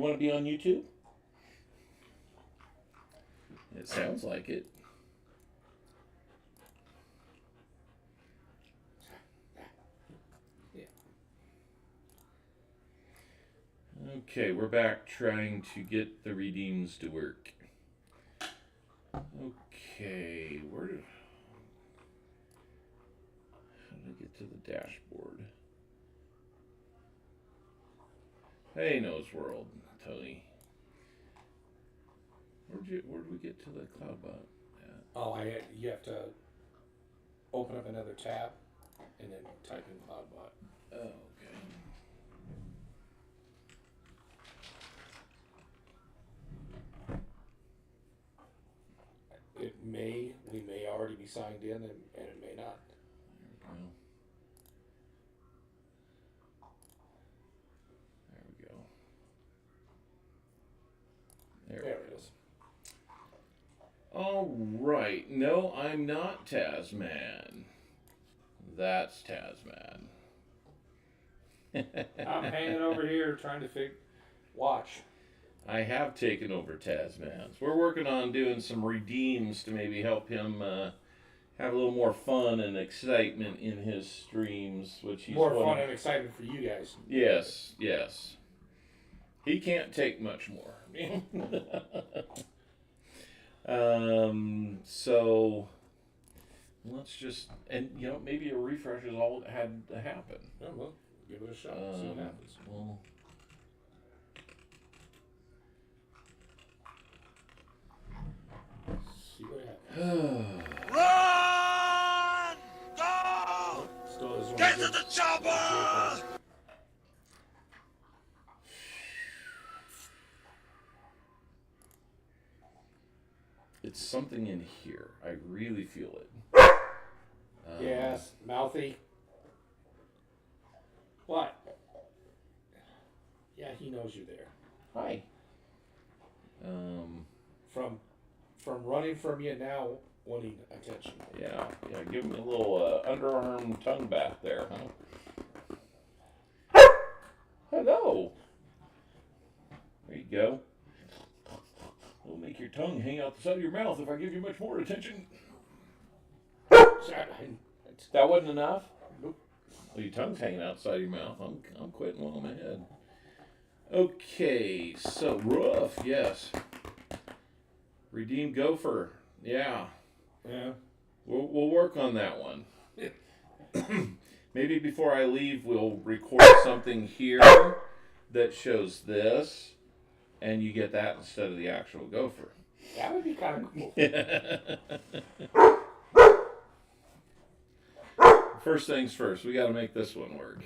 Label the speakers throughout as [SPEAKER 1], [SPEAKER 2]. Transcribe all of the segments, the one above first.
[SPEAKER 1] You want to be on YouTube? It sounds like it.
[SPEAKER 2] Yeah.
[SPEAKER 1] Okay, we're back trying to get the redeems to work. Okay, how did I get to the dashboard? Hey, Nose World, Tony. Where'd we get to the CloudBot at?
[SPEAKER 2] Oh, you have to open up another tab and then type in CloudBot.
[SPEAKER 1] Oh, okay.
[SPEAKER 2] We may already be signed in, and it may not.
[SPEAKER 1] There we go. There
[SPEAKER 2] it is.
[SPEAKER 1] All right. No, I'm not Tasman. That's Tasman.
[SPEAKER 2] I'm hanging over here trying to watch.
[SPEAKER 1] I have taken over Tasman's. We're working on doing some redeems to maybe help him have a little more fun and excitement in his streams, which he's
[SPEAKER 2] more fun and excitement for you guys.
[SPEAKER 1] Yes, yes. He can't take much more. So let's just, and maybe a refresh is all that had to happen.
[SPEAKER 2] Yeah, well, give it a shot. See what happens.
[SPEAKER 1] Well,
[SPEAKER 2] see what happens.
[SPEAKER 3] Run! Go! Get to the chopper!
[SPEAKER 1] It's something in here. I really feel it.
[SPEAKER 2] Yes, mouthy. What? Yeah, he knows you're there.
[SPEAKER 1] Hi.
[SPEAKER 2] From running from you now, wanting attention.
[SPEAKER 1] Yeah. Give him a little underarm tongue bath there, huh? Hello. There you go. It'll make your tongue hang out the side of your mouth if I give you much more attention. That wasn't enough?
[SPEAKER 2] Nope.
[SPEAKER 1] Well, your tongue's hanging outside your mouth. I'm quitting while I'm ahead. Okay, so rough, yes. Redeem Gopher, yeah.
[SPEAKER 2] Yeah.
[SPEAKER 1] We'll work on that one. Maybe before I leave, we'll record something here that shows this, and you get that instead of the actual gopher.
[SPEAKER 2] That would be kind of
[SPEAKER 1] cool. First things first, we got to make this one work.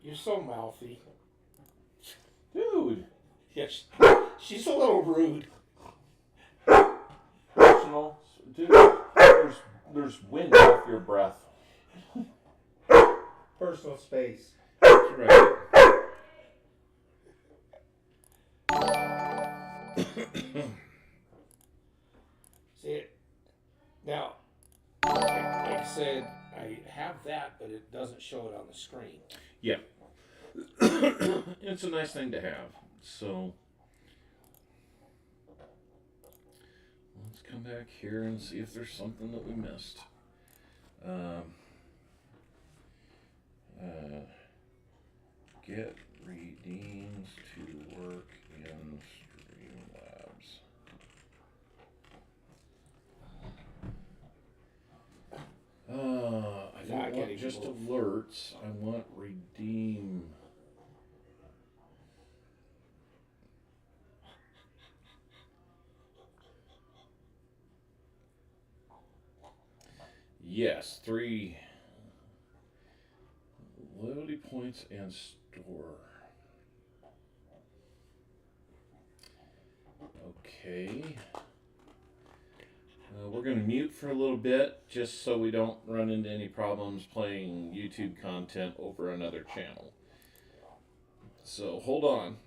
[SPEAKER 2] You're so mouthy.
[SPEAKER 1] Dude.
[SPEAKER 2] Yes, she's a little rude.
[SPEAKER 1] Personal. Dude, there's wind off your breath.
[SPEAKER 2] Personal space.
[SPEAKER 1] That's right.
[SPEAKER 2] See it? Now, like I said, I have that, but it doesn't show it on the screen.
[SPEAKER 1] Yeah. It's a nice thing to have. So, let's come back here and see if there's something that we missed. Get redeems to work in Streamlabs. I don't want just alerts. I want redeem. Yes, 3 loyalty points and store. Okay. We're going to mute for a little bit just so we don't run into any problems playing YouTube content over another channel. So hold on.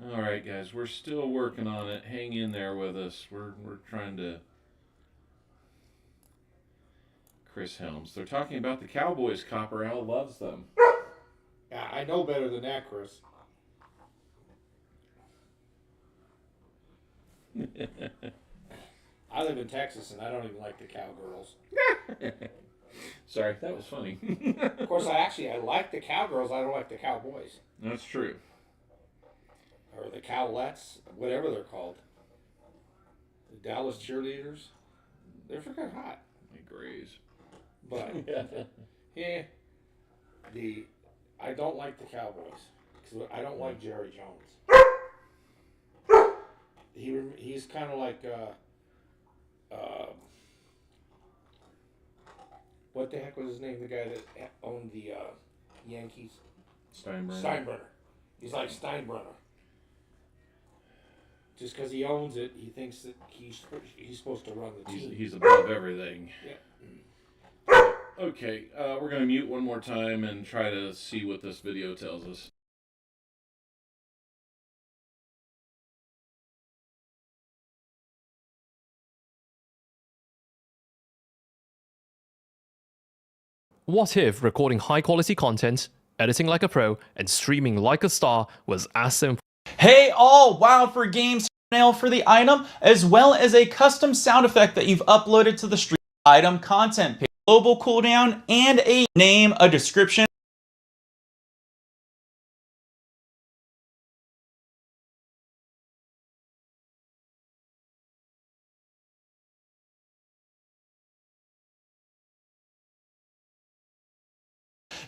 [SPEAKER 1] All right, guys, we're still working on it. Hang in there with us. We're trying to. Chris Helms. They're talking about the Cowboys. Copper Al loves them.
[SPEAKER 2] Yeah, I know better than that, Chris. I live in Texas, and I don't even like the Cowgirls.
[SPEAKER 1] Sorry, that was funny.
[SPEAKER 2] Of course, I like the Cowgirls. I don't like the Cowboys.
[SPEAKER 1] That's true.
[SPEAKER 2] Or the Cowlettes, whatever they're called. The Dallas cheerleaders. They're freaking hot.
[SPEAKER 1] They graze.
[SPEAKER 2] But, yeah, I don't like the Cowboys. Because I don't like Jerry Jones. He's kind of like, what the heck was his name? The guy that owned the Yankees? Steinbrenner. He's like Steinbrenner. Just because he owns it, he thinks that he's supposed to run the team.
[SPEAKER 1] He's above everything.
[SPEAKER 2] Yeah.
[SPEAKER 1] Okay, we're going to mute one more time and try to see what this video tells us.
[SPEAKER 4] What if recording high-quality content, editing like a pro, and streaming like a star was as simple?
[SPEAKER 5] Hey all, Wild for Games thumbnail for the item, as well as a custom sound effect that you've uploaded to the stream item content page, global cooldown, and a name, a description.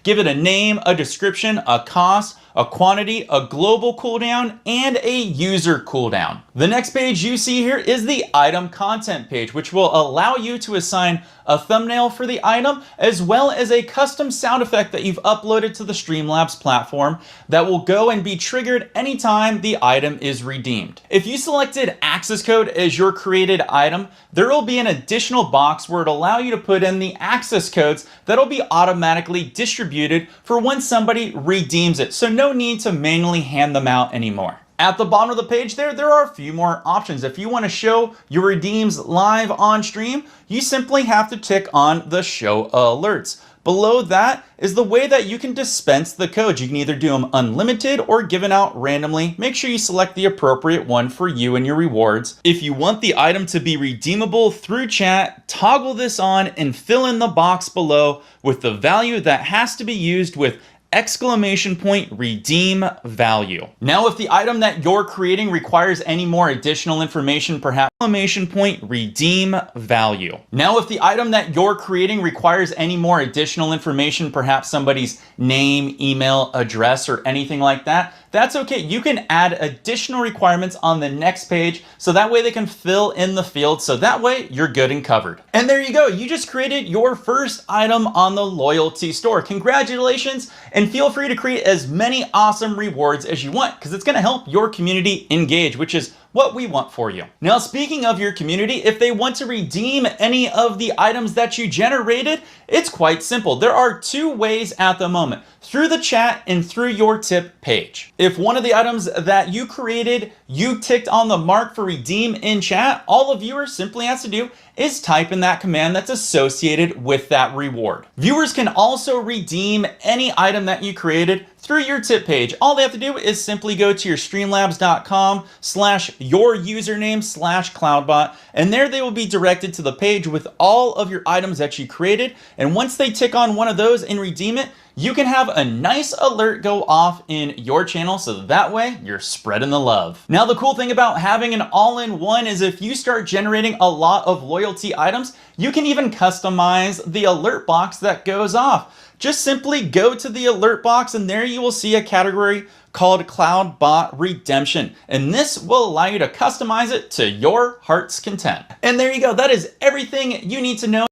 [SPEAKER 5] Give it a name, a description, a cost, a quantity, a global cooldown, and a user cooldown. The next page you see here is the item content page, which will allow you to assign a thumbnail for the item, as well as a custom sound effect that you've uploaded to the Streamlabs platform that will go and be triggered anytime the item is redeemed. If you selected access code as your created item, there will be an additional box where it'll allow you to put in the access codes that'll be automatically distributed for when somebody redeems it. So no need to manually hand them out anymore. At the bottom of the page there are a few more options. If you want to show your redeems live on stream, you simply have to tick on the show alerts. Below that is the way that you can dispense the codes. You can either do them unlimited or given out randomly. Make sure you select the appropriate one for you and your rewards. If you want the item to be redeemable through chat, toggle this on and fill in the box below with the value that has to be used with exclamation point redeem value. Now, if the item that you're creating requires any more additional information, perhaps exclamation point redeem value. Now, if the item that you're creating requires any more additional information, perhaps somebody's name, email, address, or anything like that, that's okay. You can add additional requirements on the next page so that way they can fill in the field, so that way you're good and covered. And there you go. You just created your first item on the loyalty store. Congratulations, and feel free to create as many awesome rewards as you want because it's going to help your community engage, which is what we want for you. Now, speaking of your community, if they want to redeem any of the items that you generated, it's quite simple. There are two ways at the moment, through the chat and through your tip page. If one of the items that you created, you ticked on the mark for redeem in chat, all a viewer simply has to do is type in that command that's associated with that reward. Viewers can also redeem any item that you created through your tip page. All they have to do is simply go to your streamlabs.com/your-username/cloudbot, and there they will be directed to the page with all of your items that you created. And once they tick on one of those and redeem it, you can have a nice alert go off in your channel, so that way you're spreading the love. Now, the cool thing about having an all-in-one is if you start generating a lot of loyalty items, you can even customize the alert box that goes off. Just simply go to the alert box and there you will see a category called CloudBot Redemption. And this will allow you to customize it to your heart's content. And there you go. That is everything you need to know.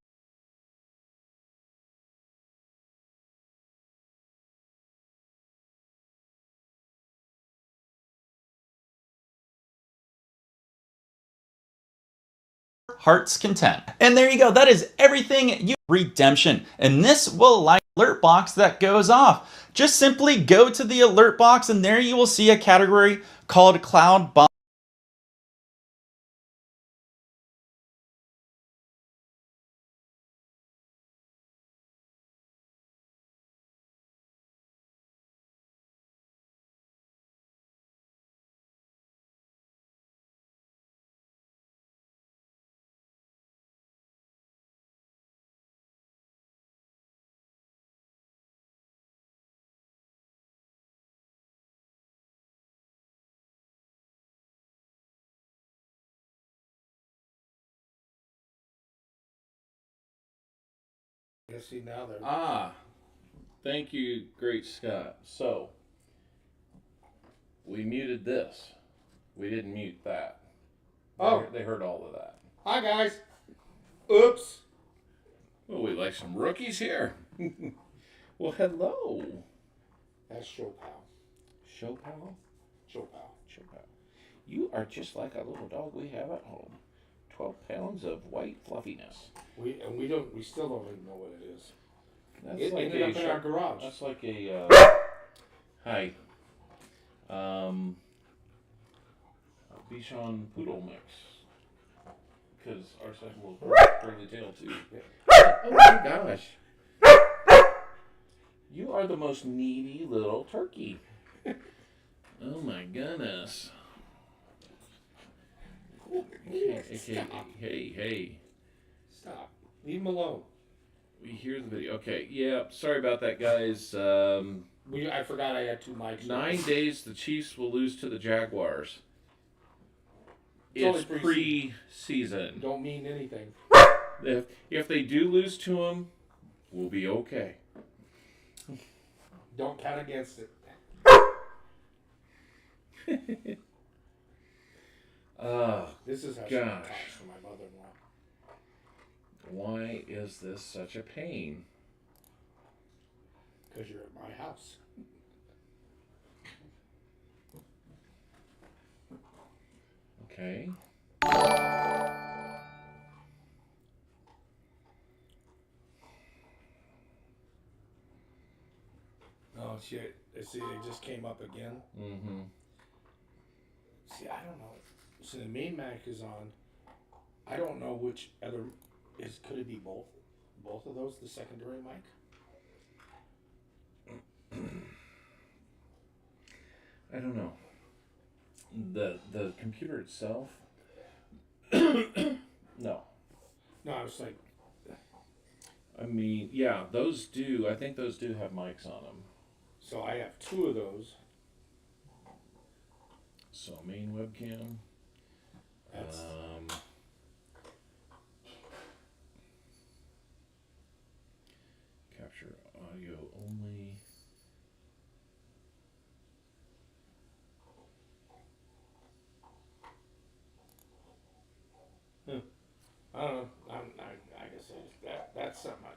[SPEAKER 5] Heart's content. And there you go. That is everything you redemption. And this will allow alert box that goes off. Just simply go to the alert box and there you will see a category called Cloud Bomb.
[SPEAKER 2] You see now they're
[SPEAKER 1] Thank you, Great Scott. So, we muted this. We didn't mute that. They heard all of that.
[SPEAKER 2] Hi guys. Oops.
[SPEAKER 1] Well, we like some rookies here. Well, hello.
[SPEAKER 2] That's Chopal.
[SPEAKER 1] Chopal?
[SPEAKER 2] Chopal.
[SPEAKER 1] Chopal. You are just like a little dog we have at home. 12 pounds of white fluffiness.
[SPEAKER 2] We still don't even know what it is.
[SPEAKER 1] That's
[SPEAKER 2] It
[SPEAKER 1] like
[SPEAKER 2] ended up in our garage.
[SPEAKER 1] That's like a hi. A Bichon Poodle mix. Because ours has a little curly tail too. Oh my gosh. You are the most needy little turkey. Oh my goodness. Hey.
[SPEAKER 2] Stop. Leave him alone.
[SPEAKER 1] We hear the video. Okay, yeah, sorry about that, guys.
[SPEAKER 2] I forgot I had 2 mics.
[SPEAKER 1] 9 days, the Chiefs will lose to the Jaguars.
[SPEAKER 2] It's
[SPEAKER 1] It's
[SPEAKER 2] only
[SPEAKER 1] pre-season.
[SPEAKER 2] Don't mean anything.
[SPEAKER 1] If they do lose to them, we'll be okay.
[SPEAKER 2] Don't count against it. This is how she
[SPEAKER 1] gosh.
[SPEAKER 2] talks to my mother-in-law.
[SPEAKER 1] Why is this such a pain?
[SPEAKER 2] Because you're at my house.
[SPEAKER 1] Okay.
[SPEAKER 2] Oh shit! See, it just came up again.
[SPEAKER 1] Mm-hmm.
[SPEAKER 2] See, I don't know. So the main mic is on. I don't know which other is. Could it be both? Both of those, the secondary mic.
[SPEAKER 1] I don't know. The computer itself. No.
[SPEAKER 2] No, I was like,
[SPEAKER 1] I mean, yeah, those do. I think those do have mics on them.
[SPEAKER 2] so I have 2 of those.
[SPEAKER 1] So main webcam.
[SPEAKER 2] That's
[SPEAKER 1] Capture audio only.
[SPEAKER 2] I don't know. I guess that's something.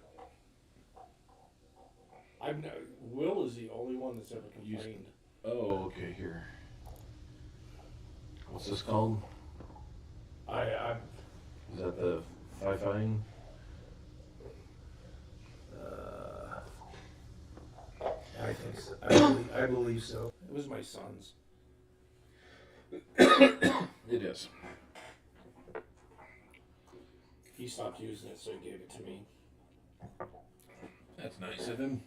[SPEAKER 2] Will is the only one that's ever complained.
[SPEAKER 1] Oh, okay, here. What's this called?
[SPEAKER 2] I
[SPEAKER 1] Is that the Fi-Fine?
[SPEAKER 2] I think so. I believe so. It was my son's.
[SPEAKER 1] It is.
[SPEAKER 2] He stopped using it, so he gave it to me.
[SPEAKER 1] That's nice of him.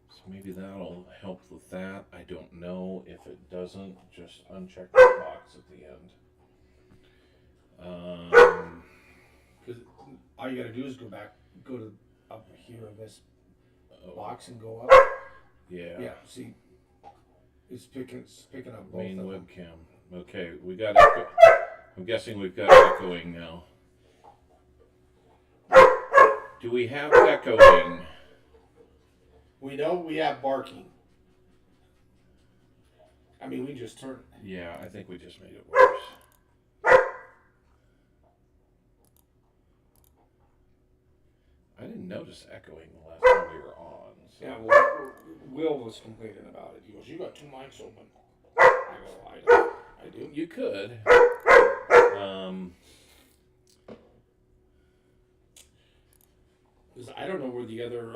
[SPEAKER 1] So maybe that'll help with that. I don't know. If it doesn't, just uncheck the box at the end.
[SPEAKER 2] Because all you gotta do is go to up here in this box and go up.
[SPEAKER 1] Yeah.
[SPEAKER 2] Yeah, see, it's picking up both
[SPEAKER 1] Main
[SPEAKER 2] of them.
[SPEAKER 1] webcam. Okay, we got echo. I'm guessing we've got echoing now. Do we have echoing?
[SPEAKER 2] We know we have barking. I mean, we just turned.
[SPEAKER 1] Yeah, I think we just made it worse. I didn't notice echoing the last time we were on. So.
[SPEAKER 2] Yeah, well, Will was complaining about it. He goes, "You got 2 mics open." I go, "I do."
[SPEAKER 1] You could.
[SPEAKER 2] Because I don't know where the other.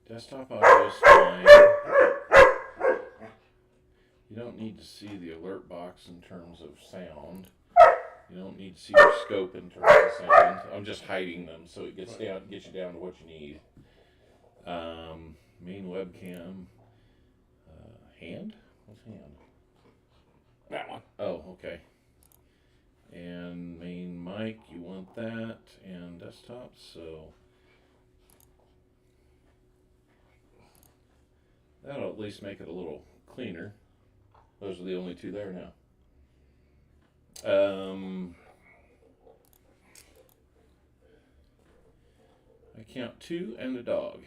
[SPEAKER 1] Desktop audio is fine. You don't need to see the alert box in terms of sound. You don't need to see your scope in terms of sound. I'm just hiding them so it gets you down to what you need. Main webcam. Hand? What's hand?
[SPEAKER 2] That one.
[SPEAKER 1] Oh, okay. And main mic, you want that, and desktop, so that'll at least make it a little cleaner. Those are the only two there now. I count 2 and a dog.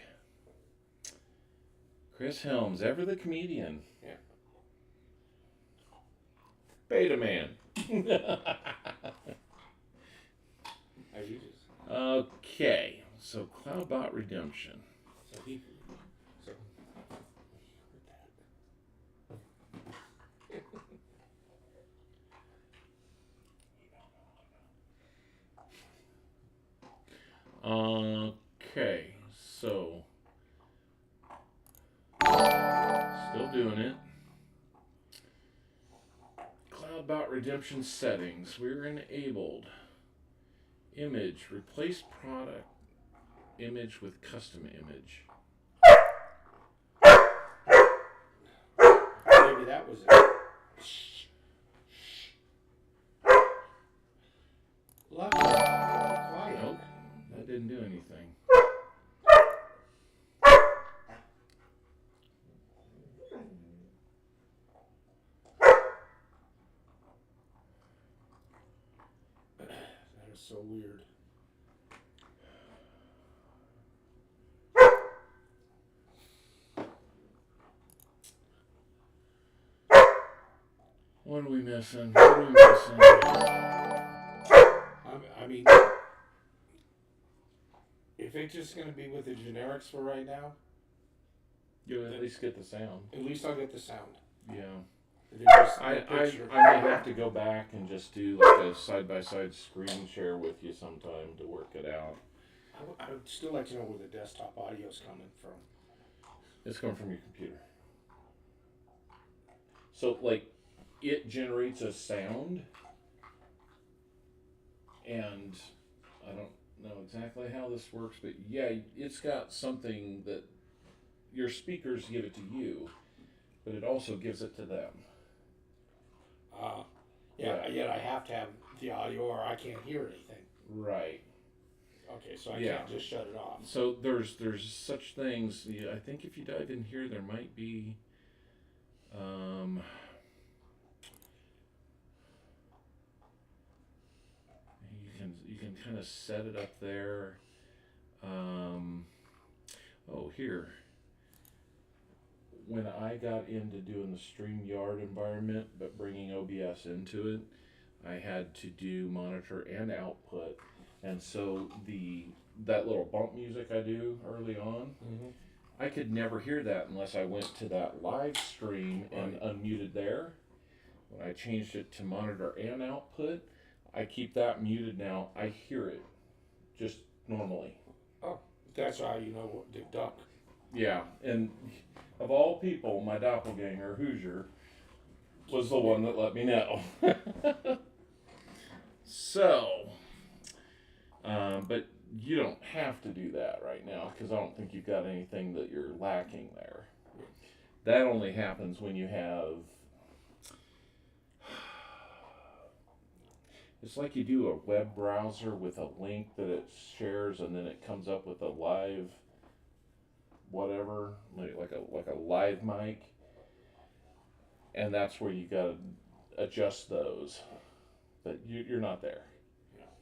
[SPEAKER 1] Chris Helms, ever the comedian.
[SPEAKER 2] Yeah.
[SPEAKER 1] Beta man. Okay, so Cloudbot Redemption.
[SPEAKER 2] So he. So.
[SPEAKER 1] Okay, so still doing it. Cloudbot Redemption settings. We're enabled. Image. Replace product image with custom image.
[SPEAKER 2] Maybe that was it. Loud. Quiet.
[SPEAKER 1] Nope, that didn't do anything.
[SPEAKER 2] That is so weird.
[SPEAKER 1] What are we missing? What are we missing?
[SPEAKER 2] I mean, if it's just going to be with the generics for right now,
[SPEAKER 1] You at least get the sound.
[SPEAKER 2] at least I'll get the sound.
[SPEAKER 1] Yeah.
[SPEAKER 2] If it's just
[SPEAKER 1] I
[SPEAKER 2] the picture.
[SPEAKER 1] may have to go back and just do like a side-by-side screen share with you sometime to work it out.
[SPEAKER 2] I would still like to know where the desktop audio is coming from.
[SPEAKER 1] It's coming from your computer. So, like, it generates a sound, and I don't know exactly how this works, but yeah, it's got something that your speakers give it to you, but it also gives it to them.
[SPEAKER 2] Yeah, yet I have to have the audio or I can't hear anything.
[SPEAKER 1] Right.
[SPEAKER 2] Okay, so I
[SPEAKER 1] Yeah.
[SPEAKER 2] can't just shut it off.
[SPEAKER 1] So there's such things. Yeah, I think if you dive in here, there might be. You can kind of set it up there. Oh, here. When I got into doing the StreamYard environment, but bringing OBS into it, I had to do monitor and output, and so that little bump music I do early on, I could never hear that unless I went to that live stream and unmuted there. When I changed it to monitor and output, I keep that muted now. I hear it just normally.
[SPEAKER 2] Oh, that's how you know what the duck.
[SPEAKER 1] Yeah, and of all people, my doppelganger, Hoosier, was the one that let me know. So, but you don't have to do that right now because I don't think you've got anything that you're lacking there. That only happens when you have... It's like you do a web browser with a link that it shares and then it comes up with a live whatever, like a live mic. And that's where you gotta adjust those. But you're not there.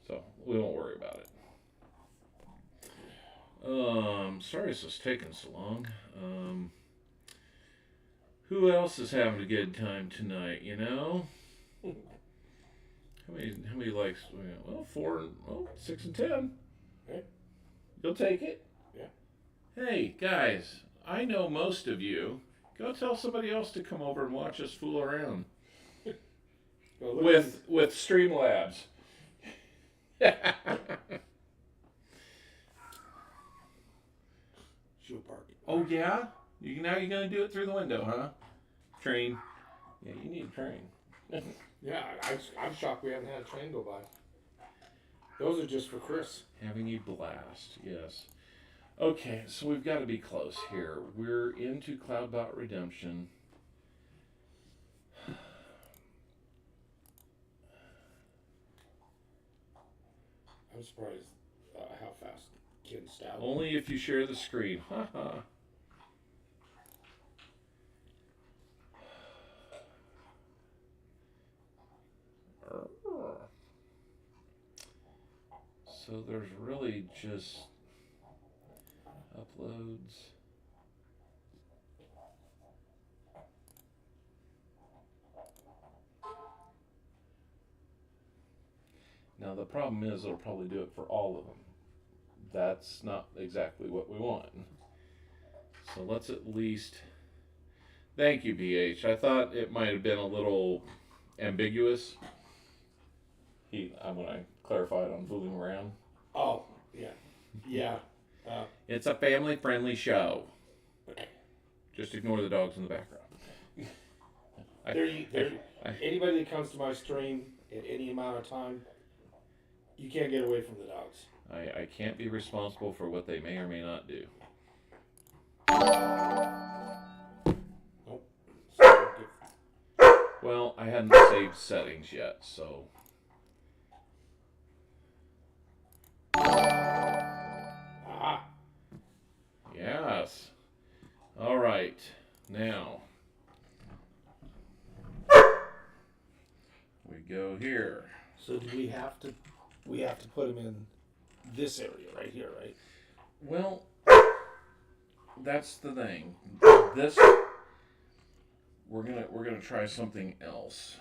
[SPEAKER 1] So we won't worry about it. Sorry this is taking so long. Who else is having a good time tonight, you know? How many likes? Well, 6 and 10.
[SPEAKER 2] Okay.
[SPEAKER 1] You'll take it?
[SPEAKER 2] Yeah.
[SPEAKER 1] Hey, guys, I know most of you. Go tell somebody else to come over and watch us fool around. with Streamlabs.
[SPEAKER 2] She'll bark.
[SPEAKER 1] Oh yeah, now you're gonna do it through the window, huh? Train. Yeah, you need a train.
[SPEAKER 2] Yeah, I'm shocked we haven't had a train go by. Those are just for Chris.
[SPEAKER 1] Having a blast, yes. Okay, so we've got to be close here. We're into Cloudbot Redemption.
[SPEAKER 2] I'm surprised how fast Ken stabbed.
[SPEAKER 1] Only if you share the screen. Haha. So there's really just uploads. Now the problem is it'll probably do it for all of them. That's not exactly what we want. So let's at least... Thank you, BH. I thought it might have been a little ambiguous. When I clarified on fooling around.
[SPEAKER 2] Oh, yeah. Yeah.
[SPEAKER 1] It's a family-friendly show. Just ignore the dogs in the background.
[SPEAKER 2] Anybody that comes to my stream at any amount of time, you can't get away from the dogs.
[SPEAKER 1] I can't be responsible for what they may or may not do.
[SPEAKER 2] Nope.
[SPEAKER 1] Well, I hadn't saved settings yet, so...
[SPEAKER 2] Ah.
[SPEAKER 1] Yes. All right. Now we go here.
[SPEAKER 2] So do we have to put him in this area right here, right?
[SPEAKER 1] Well, that's the thing. We're gonna try something else.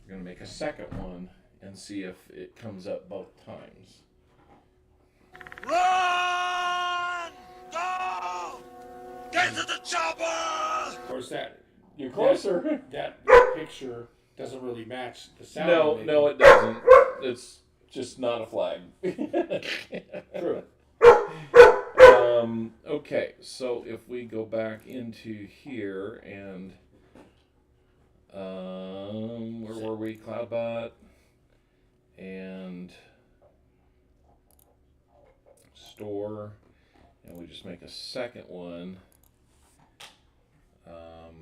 [SPEAKER 1] We're gonna make a second one and see if it comes up both times.
[SPEAKER 3] Run! Go! Get to the chopper!
[SPEAKER 2] Of course,
[SPEAKER 1] You're closer.
[SPEAKER 2] That picture doesn't really match the sound.
[SPEAKER 1] No, it doesn't. It's just not a flag.
[SPEAKER 2] True.
[SPEAKER 1] Okay, so if we go back into here and where were we? Cloudbot and store, and we just make a second one. Let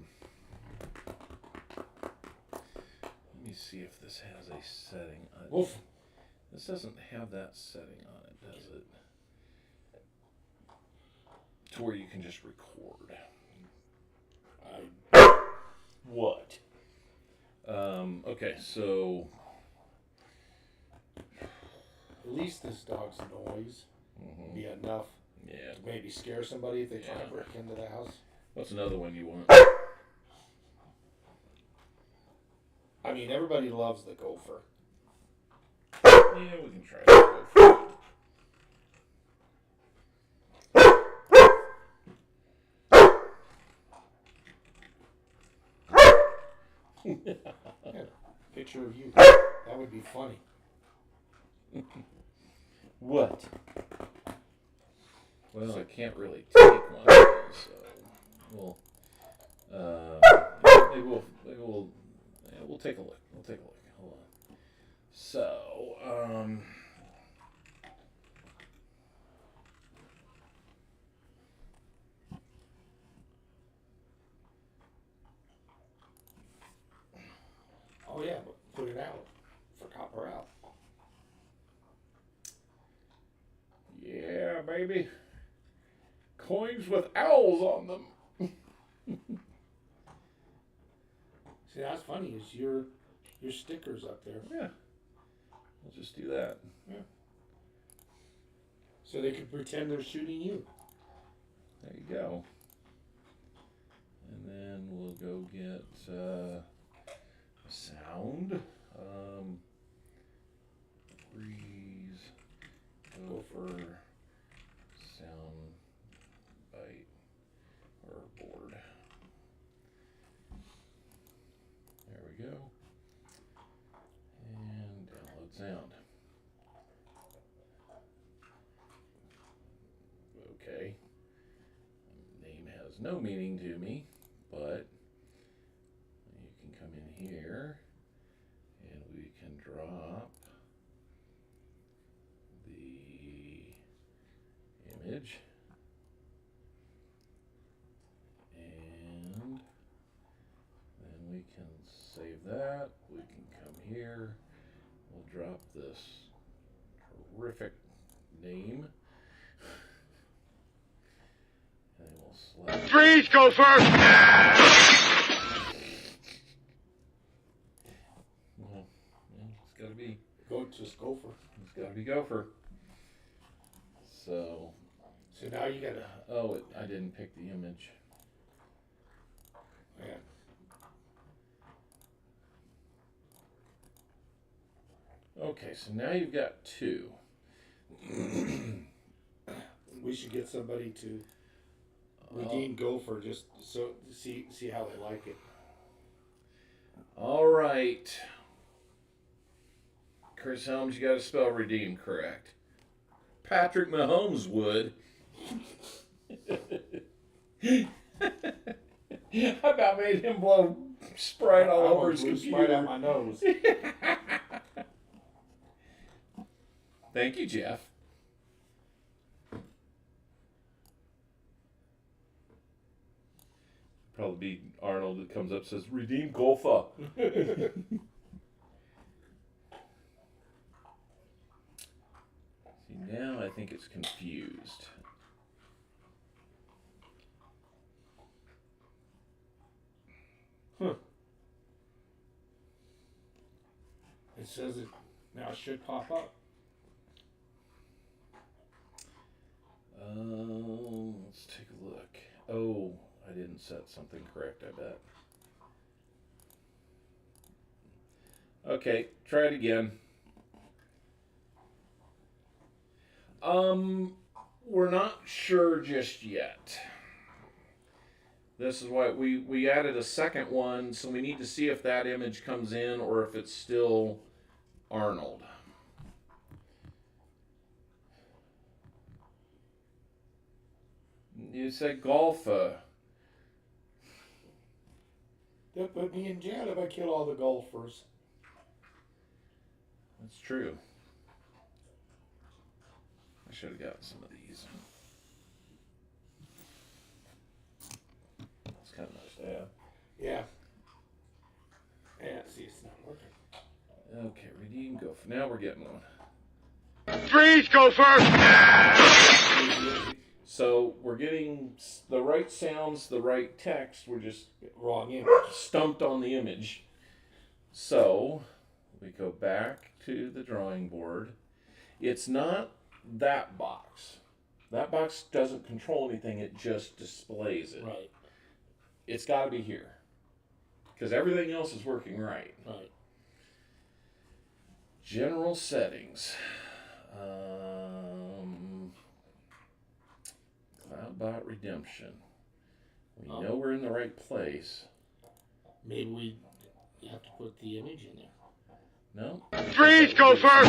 [SPEAKER 1] me see if this has a setting on it.
[SPEAKER 2] Oof.
[SPEAKER 1] This doesn't have that setting on it, does it? To where you can just record. What? Okay, so
[SPEAKER 2] At least this dog's noise will be enough
[SPEAKER 1] yeah.
[SPEAKER 2] to maybe scare somebody if they try to break into the house.
[SPEAKER 1] What's another one you want?
[SPEAKER 2] I mean, everybody loves the gopher.
[SPEAKER 1] Yeah, we can try to go for it.
[SPEAKER 2] Yeah, picture of you. That would be funny.
[SPEAKER 1] What? Well, I can't really take one, so we'll take a look. We'll take a look. Hold on. So,
[SPEAKER 2] Oh yeah, but put it out for copper out.
[SPEAKER 1] yeah, baby. Coins with owls on them.
[SPEAKER 2] See, that's funny. Is your stickers up there?
[SPEAKER 1] Yeah. We'll just do that.
[SPEAKER 2] Yeah. So they could pretend they're shooting you.
[SPEAKER 1] There you go. And then we'll go get sound. Breeze. Gopher. Sound bite. Or board. There we go. has no meaning to me, but you can come in here and we can drop the image. And then we can save that. We can come here. We'll drop this terrific name. And we'll select.
[SPEAKER 3] Freeze, Gopher!
[SPEAKER 1] Well, it's gotta be.
[SPEAKER 2] Just Gopher.
[SPEAKER 1] It's gotta be Gopher. So
[SPEAKER 2] now you gotta.
[SPEAKER 1] Oh, I didn't pick the image.
[SPEAKER 2] Yeah.
[SPEAKER 1] Okay, so now you've got two.
[SPEAKER 2] We should get somebody to redeem Gopher just so see how they like it.
[SPEAKER 1] All right. Chris Helms, you got to spell redeem correct. Patrick Mahomes would. I about made him blow Sprite all over his computer.
[SPEAKER 2] Sprite out my nose.
[SPEAKER 1] Thank you, Jeff. Probably be Arnold that comes up and says, redeem Golfa. See, now I think it's confused.
[SPEAKER 2] Huh. It says it now should pop up.
[SPEAKER 1] Let's take a look. Oh, I didn't set something correct, I bet. Okay, try it again. We're not sure just yet. This is why we added a second one, so we need to see if that image comes in or if it's still Arnold. You said golfer.
[SPEAKER 2] They'll put me in jail if I kill all the golfers.
[SPEAKER 1] That's true. I should have gotten some of these. That's kind of nice to have.
[SPEAKER 2] Yeah. Yeah, see, it's not working.
[SPEAKER 1] Okay, redeem gopher. Now we're getting one.
[SPEAKER 3] Freeze, Gopher!
[SPEAKER 1] So we're getting the right sounds, the right text. We're just
[SPEAKER 2] Wrong image.
[SPEAKER 1] stumped on the image. So we go back to the drawing board. It's not that box. That box doesn't control anything. It just displays it.
[SPEAKER 2] Right.
[SPEAKER 1] It's got to be here. Because everything else is working right.
[SPEAKER 2] Right.
[SPEAKER 1] General settings. Cloudbot redemption. We know we're in the right place.
[SPEAKER 2] Maybe we have to put the image in there.
[SPEAKER 1] No?
[SPEAKER 3] Freeze, Gopher!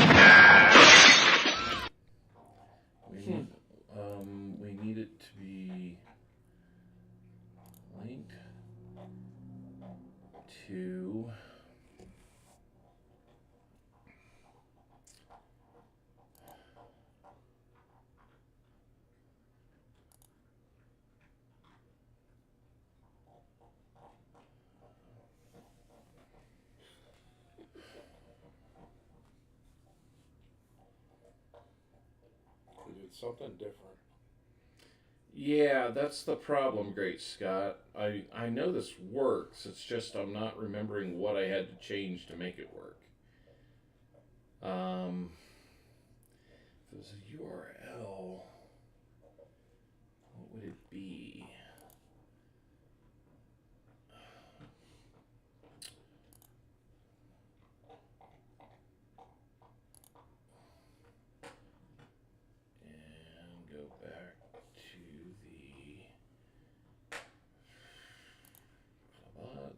[SPEAKER 1] We need it to be linked to
[SPEAKER 2] It's something different.
[SPEAKER 1] Yeah, that's the problem, Great Scott. I know this works. It's just I'm not remembering what I had to change to make it work. If it was a URL, what would it be? And go back to the bot.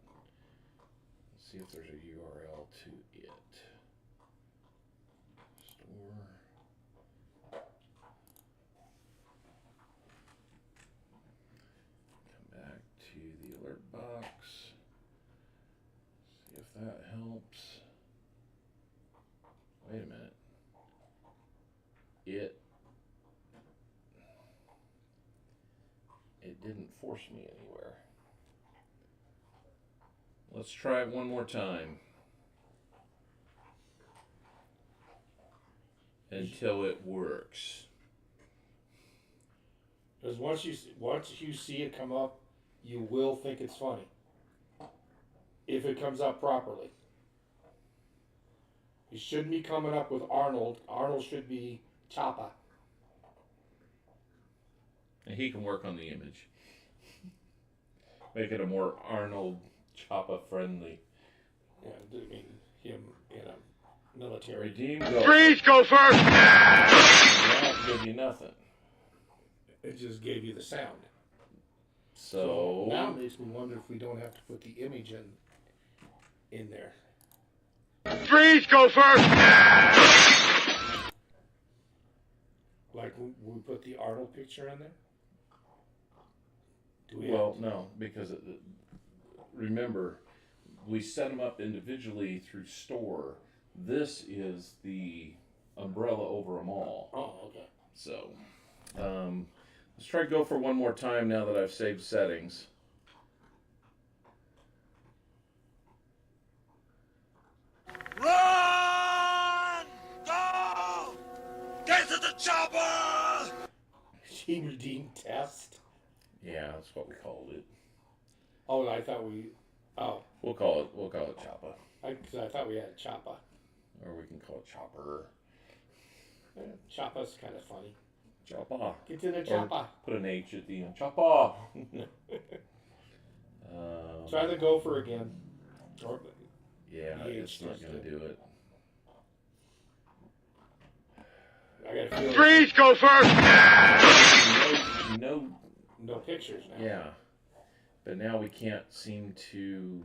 [SPEAKER 1] See if there's a URL to it. Store. Come If that helps. Wait a minute. It didn't force me anywhere. Let's try it one more time. Until it works.
[SPEAKER 2] Because once you see it come up, you will think it's funny. If it comes up properly. You shouldn't be coming up with Arnold. Arnold should be Choppa.
[SPEAKER 1] And he can work on the image. Make it a more Arnold Choppa friendly.
[SPEAKER 2] Yeah, I mean, him in a military.
[SPEAKER 1] Redeem go.
[SPEAKER 3] Freeze, go first!
[SPEAKER 1] Now it give you nothing.
[SPEAKER 2] It just gave you the sound.
[SPEAKER 1] So
[SPEAKER 2] now it makes me wonder if we don't have to put the image in there.
[SPEAKER 3] Freeze, go first!
[SPEAKER 2] Like we put the Arnold picture in there? Do we
[SPEAKER 1] well, no, because remember, we set them up individually through store. This is the umbrella over them all.
[SPEAKER 2] Oh, okay.
[SPEAKER 1] So, let's try to go for one more time now that I've saved settings.
[SPEAKER 3] Run! Go! Get to the chopper!
[SPEAKER 2] Team Redeem Test?
[SPEAKER 1] Yeah, that's what we called it.
[SPEAKER 2] Oh, I thought we... Oh.
[SPEAKER 1] We'll call it Choppa.
[SPEAKER 2] I thought we had Choppa.
[SPEAKER 1] Or we can call it Chopper.
[SPEAKER 2] Yeah, Choppa's kind of funny.
[SPEAKER 1] Choppa.
[SPEAKER 2] Get to the
[SPEAKER 1] Or
[SPEAKER 2] Choppa.
[SPEAKER 1] put an H at the end. Choppa!
[SPEAKER 2] Try the gopher again. Or,
[SPEAKER 1] Yeah,
[SPEAKER 2] the
[SPEAKER 1] it's
[SPEAKER 2] H
[SPEAKER 1] not going to do it.
[SPEAKER 2] I got a feeling
[SPEAKER 3] Freeze, go first!
[SPEAKER 2] no pictures now.
[SPEAKER 1] Yeah. But now we can't seem to...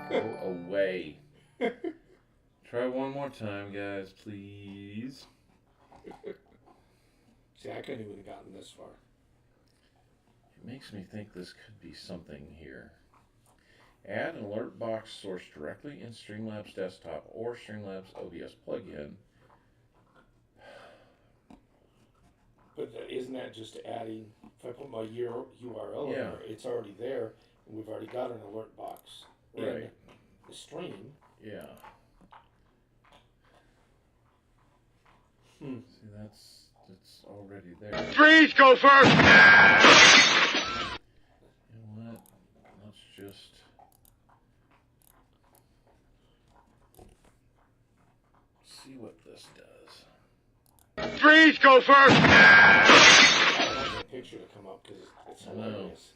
[SPEAKER 1] Go away. Try one more time, guys, please.
[SPEAKER 2] See, I couldn't even have gotten this far.
[SPEAKER 1] It makes me think this could be something here. Add an alert box source directly in Streamlabs desktop or Streamlabs OBS plugin.
[SPEAKER 2] But isn't that just adding, if I put my URL in
[SPEAKER 1] Yeah.
[SPEAKER 2] there, it's already there, and we've already got an alert box in
[SPEAKER 1] Right.
[SPEAKER 2] the stream.
[SPEAKER 1] Yeah.
[SPEAKER 2] Hmm.
[SPEAKER 1] See, that's already there.
[SPEAKER 3] Freeze, go first!
[SPEAKER 1] You know what? Let's just... see what this does.
[SPEAKER 3] Freeze, go first!
[SPEAKER 2] I don't want that picture to come up because it's
[SPEAKER 1] I know.
[SPEAKER 2] hilarious.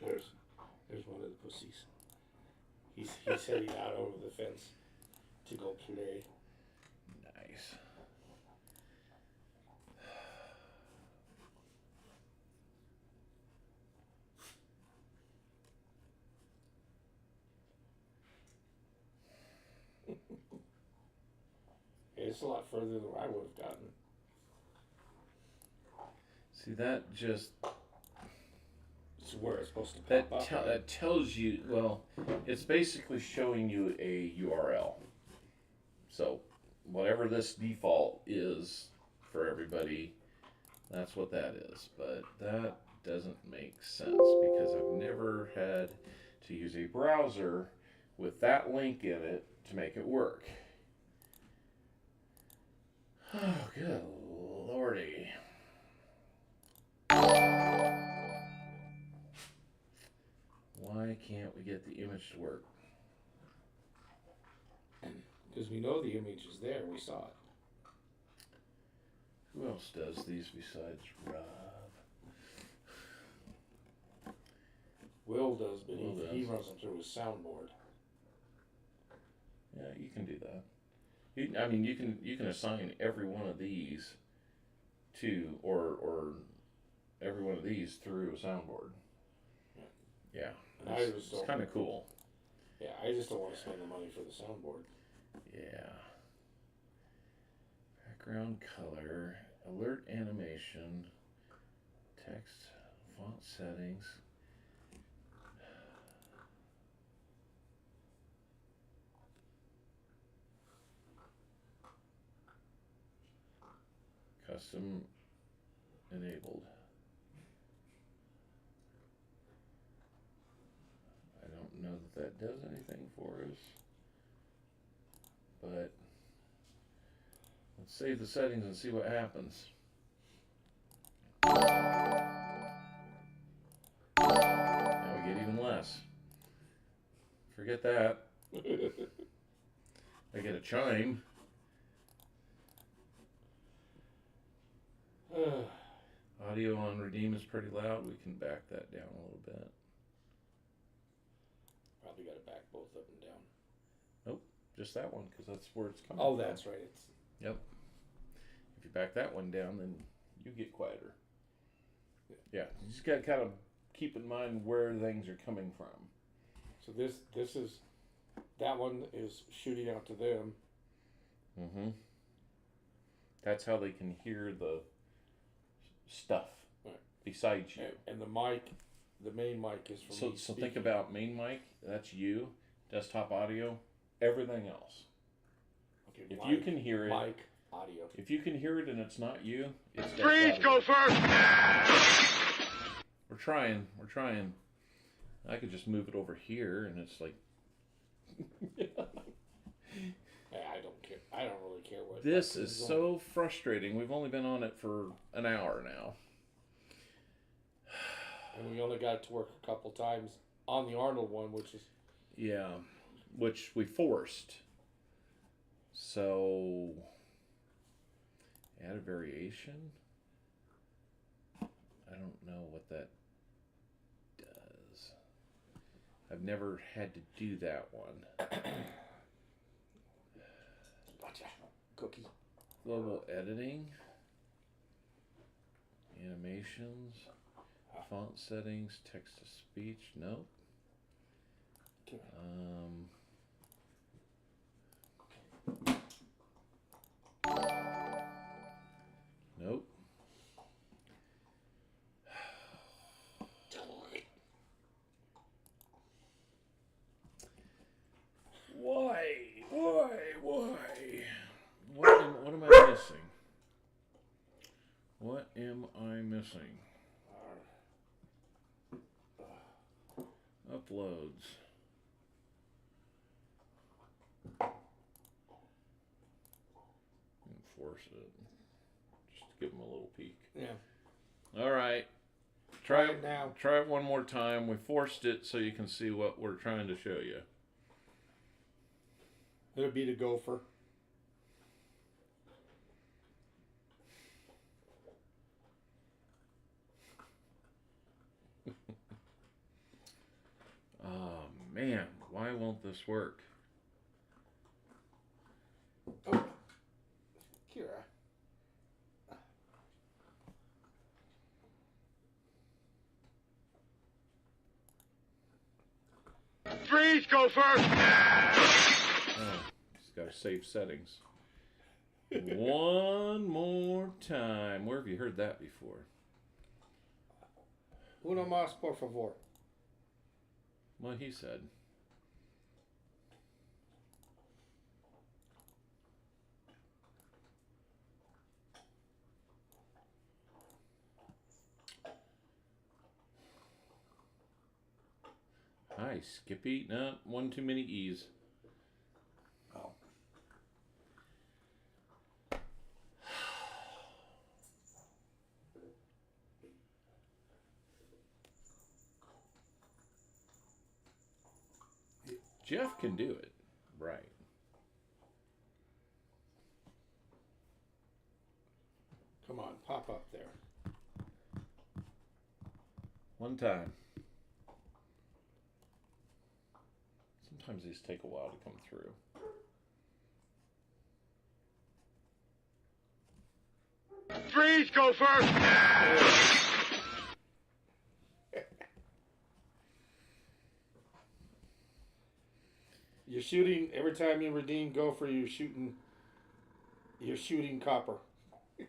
[SPEAKER 2] There's one of the pussies. He's heading out over the fence to go play.
[SPEAKER 1] Nice.
[SPEAKER 2] It's a lot further than I would have gotten.
[SPEAKER 1] See, that just...
[SPEAKER 2] It's where it's supposed to
[SPEAKER 1] That,
[SPEAKER 2] pop up.
[SPEAKER 1] that tells you, well, it's basically showing you a URL. So, whatever this default is for everybody, that's what that is. But that doesn't make sense because I've never had to use a browser with that link in it to make it work. Oh, good lordy. Why can't we get the image to work?
[SPEAKER 2] Because we know the image is there. We saw it.
[SPEAKER 1] Who else does these besides Rob?
[SPEAKER 2] Will does, but
[SPEAKER 1] Will
[SPEAKER 2] he
[SPEAKER 1] does.
[SPEAKER 2] runs them through his soundboard.
[SPEAKER 1] Yeah, you can do that. I mean, you can assign every one of these to, or every one of these through a soundboard. Yeah, it's kind of cool.
[SPEAKER 2] Yeah, I just don't want to spend the money for the soundboard.
[SPEAKER 1] Yeah. Background color, alert animation, text, font settings. Custom enabled. I don't know that does anything for us, but let's save the settings and see what happens. Now we get even less. Forget that. I get a chime. Audio on Redeem is pretty loud. We can back that down a little bit.
[SPEAKER 2] Probably got to back both of them down.
[SPEAKER 1] Nope, just that one because that's where it's coming
[SPEAKER 2] Oh,
[SPEAKER 1] from.
[SPEAKER 2] that's right.
[SPEAKER 1] Yep. If you back that one down, then you get quieter. Yeah, you just got to kind of keep in mind where things are coming from.
[SPEAKER 2] So this is, that one is shooting out to them.
[SPEAKER 1] Mm-hmm. That's how they can hear the stuff besides you.
[SPEAKER 2] And the mic, the main mic is from me
[SPEAKER 1] So
[SPEAKER 2] speaking.
[SPEAKER 1] think about main mic, that's you, desktop audio, everything else.
[SPEAKER 2] Okay,
[SPEAKER 1] If
[SPEAKER 2] mic,
[SPEAKER 1] you can hear it,
[SPEAKER 2] mic, audio.
[SPEAKER 1] if you can hear it and it's not you, it's
[SPEAKER 3] Freeze,
[SPEAKER 1] desktop
[SPEAKER 3] go
[SPEAKER 1] audio.
[SPEAKER 3] first!
[SPEAKER 1] We're trying. I could just move it over here and it's like...
[SPEAKER 2] I don't care. I don't really care what.
[SPEAKER 1] This is so frustrating. We've only been on it for an hour now.
[SPEAKER 2] And we only got it to work a couple times on the Arnold one, which is...
[SPEAKER 1] Yeah, which we forced. So, add a variation. I don't know what that does. I've never had to do that one.
[SPEAKER 2] Gotcha. Cookie.
[SPEAKER 1] Global editing. Animations. Font settings. Text to speech. Nope. Nope. Why? What am I missing? What am I missing? Uploads. Force it. Just give them a little peek.
[SPEAKER 2] Yeah.
[SPEAKER 1] All right. Try
[SPEAKER 2] it now.
[SPEAKER 1] Try it one more time. We forced it so you can see what we're trying to show you.
[SPEAKER 2] It'll be the gopher.
[SPEAKER 1] Oh man, why won't this work?
[SPEAKER 2] Oh, Kira.
[SPEAKER 3] Freeze, go first!
[SPEAKER 1] Oh, just gotta save settings. One more time. Where have you heard that before?
[SPEAKER 2] Uno más, por favor.
[SPEAKER 1] What he said. Hi, Skippy. No, one too many E's.
[SPEAKER 2] Oh.
[SPEAKER 1] Jeff can do it. Right.
[SPEAKER 2] Come on, pop up there.
[SPEAKER 1] One time. Sometimes these take a while to come through.
[SPEAKER 3] Freeze, go first.
[SPEAKER 2] You're shooting every time you redeem gopher. You're shooting copper.
[SPEAKER 1] Did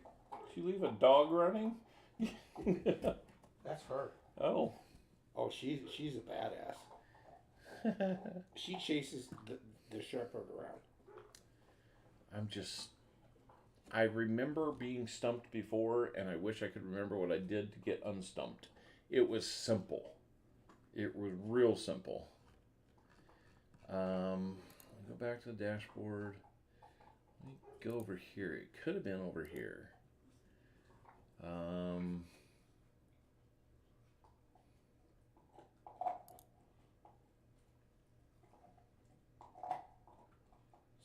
[SPEAKER 1] you leave a dog running?
[SPEAKER 2] That's her.
[SPEAKER 1] Oh.
[SPEAKER 2] Oh, she's a badass. She chases the shepherd around.
[SPEAKER 1] I remember being stumped before, and I wish I could remember what I did to get unstumped. It was simple. It was real simple. Go back to the dashboard. Let me go over here. It could have been over here.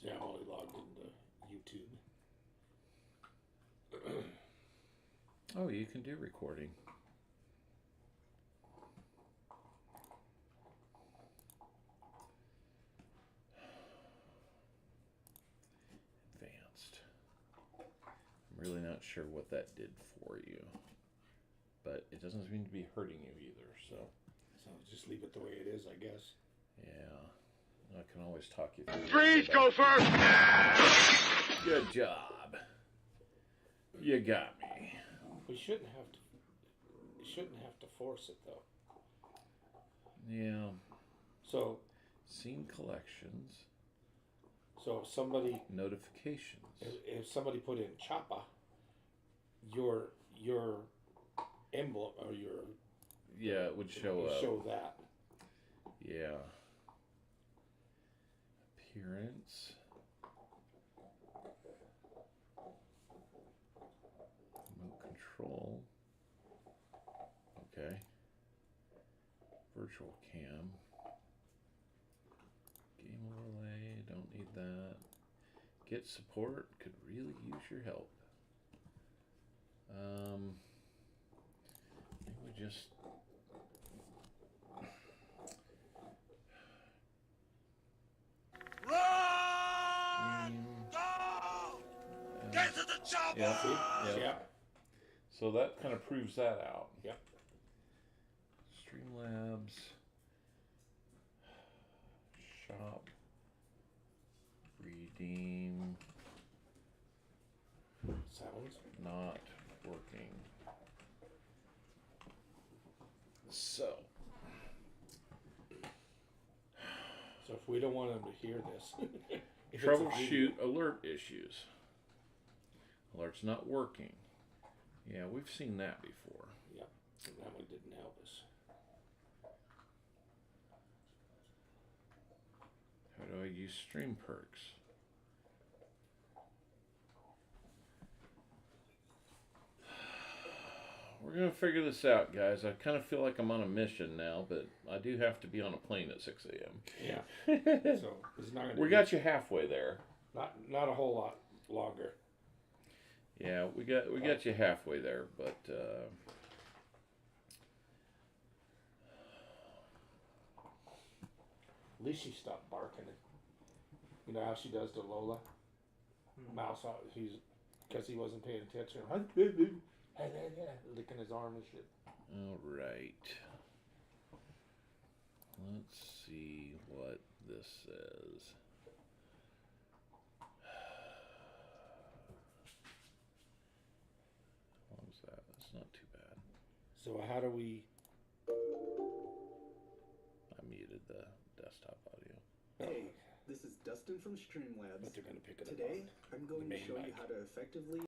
[SPEAKER 2] See, I'm only logged into YouTube.
[SPEAKER 1] Oh, you can do recording. Advanced. I'm really not sure what that did for you, but it doesn't seem to be hurting you either, so.
[SPEAKER 2] So just leave it the way it is, I guess.
[SPEAKER 1] Yeah. I can always talk you through it.
[SPEAKER 3] Freeze, go first.
[SPEAKER 1] Good job. You got me.
[SPEAKER 2] We shouldn't have to. You shouldn't have to force it though.
[SPEAKER 1] Yeah.
[SPEAKER 2] So
[SPEAKER 1] Scene collections.
[SPEAKER 2] if somebody
[SPEAKER 1] Notifications.
[SPEAKER 2] if somebody put in Choppa, your emblem or your
[SPEAKER 1] Yeah, it would show up.
[SPEAKER 2] show that.
[SPEAKER 1] Yeah. Appearance. Remote control. Okay. Virtual cam. Game overlay. Don't need that. Get support. Could really use your help. I think we just.
[SPEAKER 3] Get to the chopper.
[SPEAKER 1] Yeah.
[SPEAKER 2] Yeah.
[SPEAKER 1] So that kind of proves that out.
[SPEAKER 2] Yep.
[SPEAKER 1] Streamlabs. Shop. Redeem.
[SPEAKER 2] Sounds.
[SPEAKER 1] Not working. So.
[SPEAKER 2] So if we don't want them to hear this, if it's a video-
[SPEAKER 1] Troubleshoot alert issues. Alert's not working. Yeah, we've seen that before.
[SPEAKER 2] Yep. And that one didn't help us.
[SPEAKER 1] How do I use stream perks? We're going to figure this out, guys. I kind of feel like I'm on a mission now, but I do have to be on a plane at 6 a.m.
[SPEAKER 2] Yeah. So it's not gonna
[SPEAKER 1] We
[SPEAKER 2] be,
[SPEAKER 1] got you halfway there.
[SPEAKER 2] not a whole lot longer.
[SPEAKER 1] Yeah, we got you halfway there, but
[SPEAKER 2] At least she stopped barking. You know how she does to Lola? Mouse out. Because he wasn't paying attention. Licking his arm and shit.
[SPEAKER 1] all right. Let's see what this says. What was that? That's not too bad.
[SPEAKER 2] So how do we?
[SPEAKER 1] I muted the desktop audio.
[SPEAKER 6] Hey, this is Dustin from Streamlabs.
[SPEAKER 2] But they're gonna pick it up.
[SPEAKER 6] Today,
[SPEAKER 2] on
[SPEAKER 6] I'm going to
[SPEAKER 2] main
[SPEAKER 6] show you
[SPEAKER 2] mic.
[SPEAKER 6] how to effectively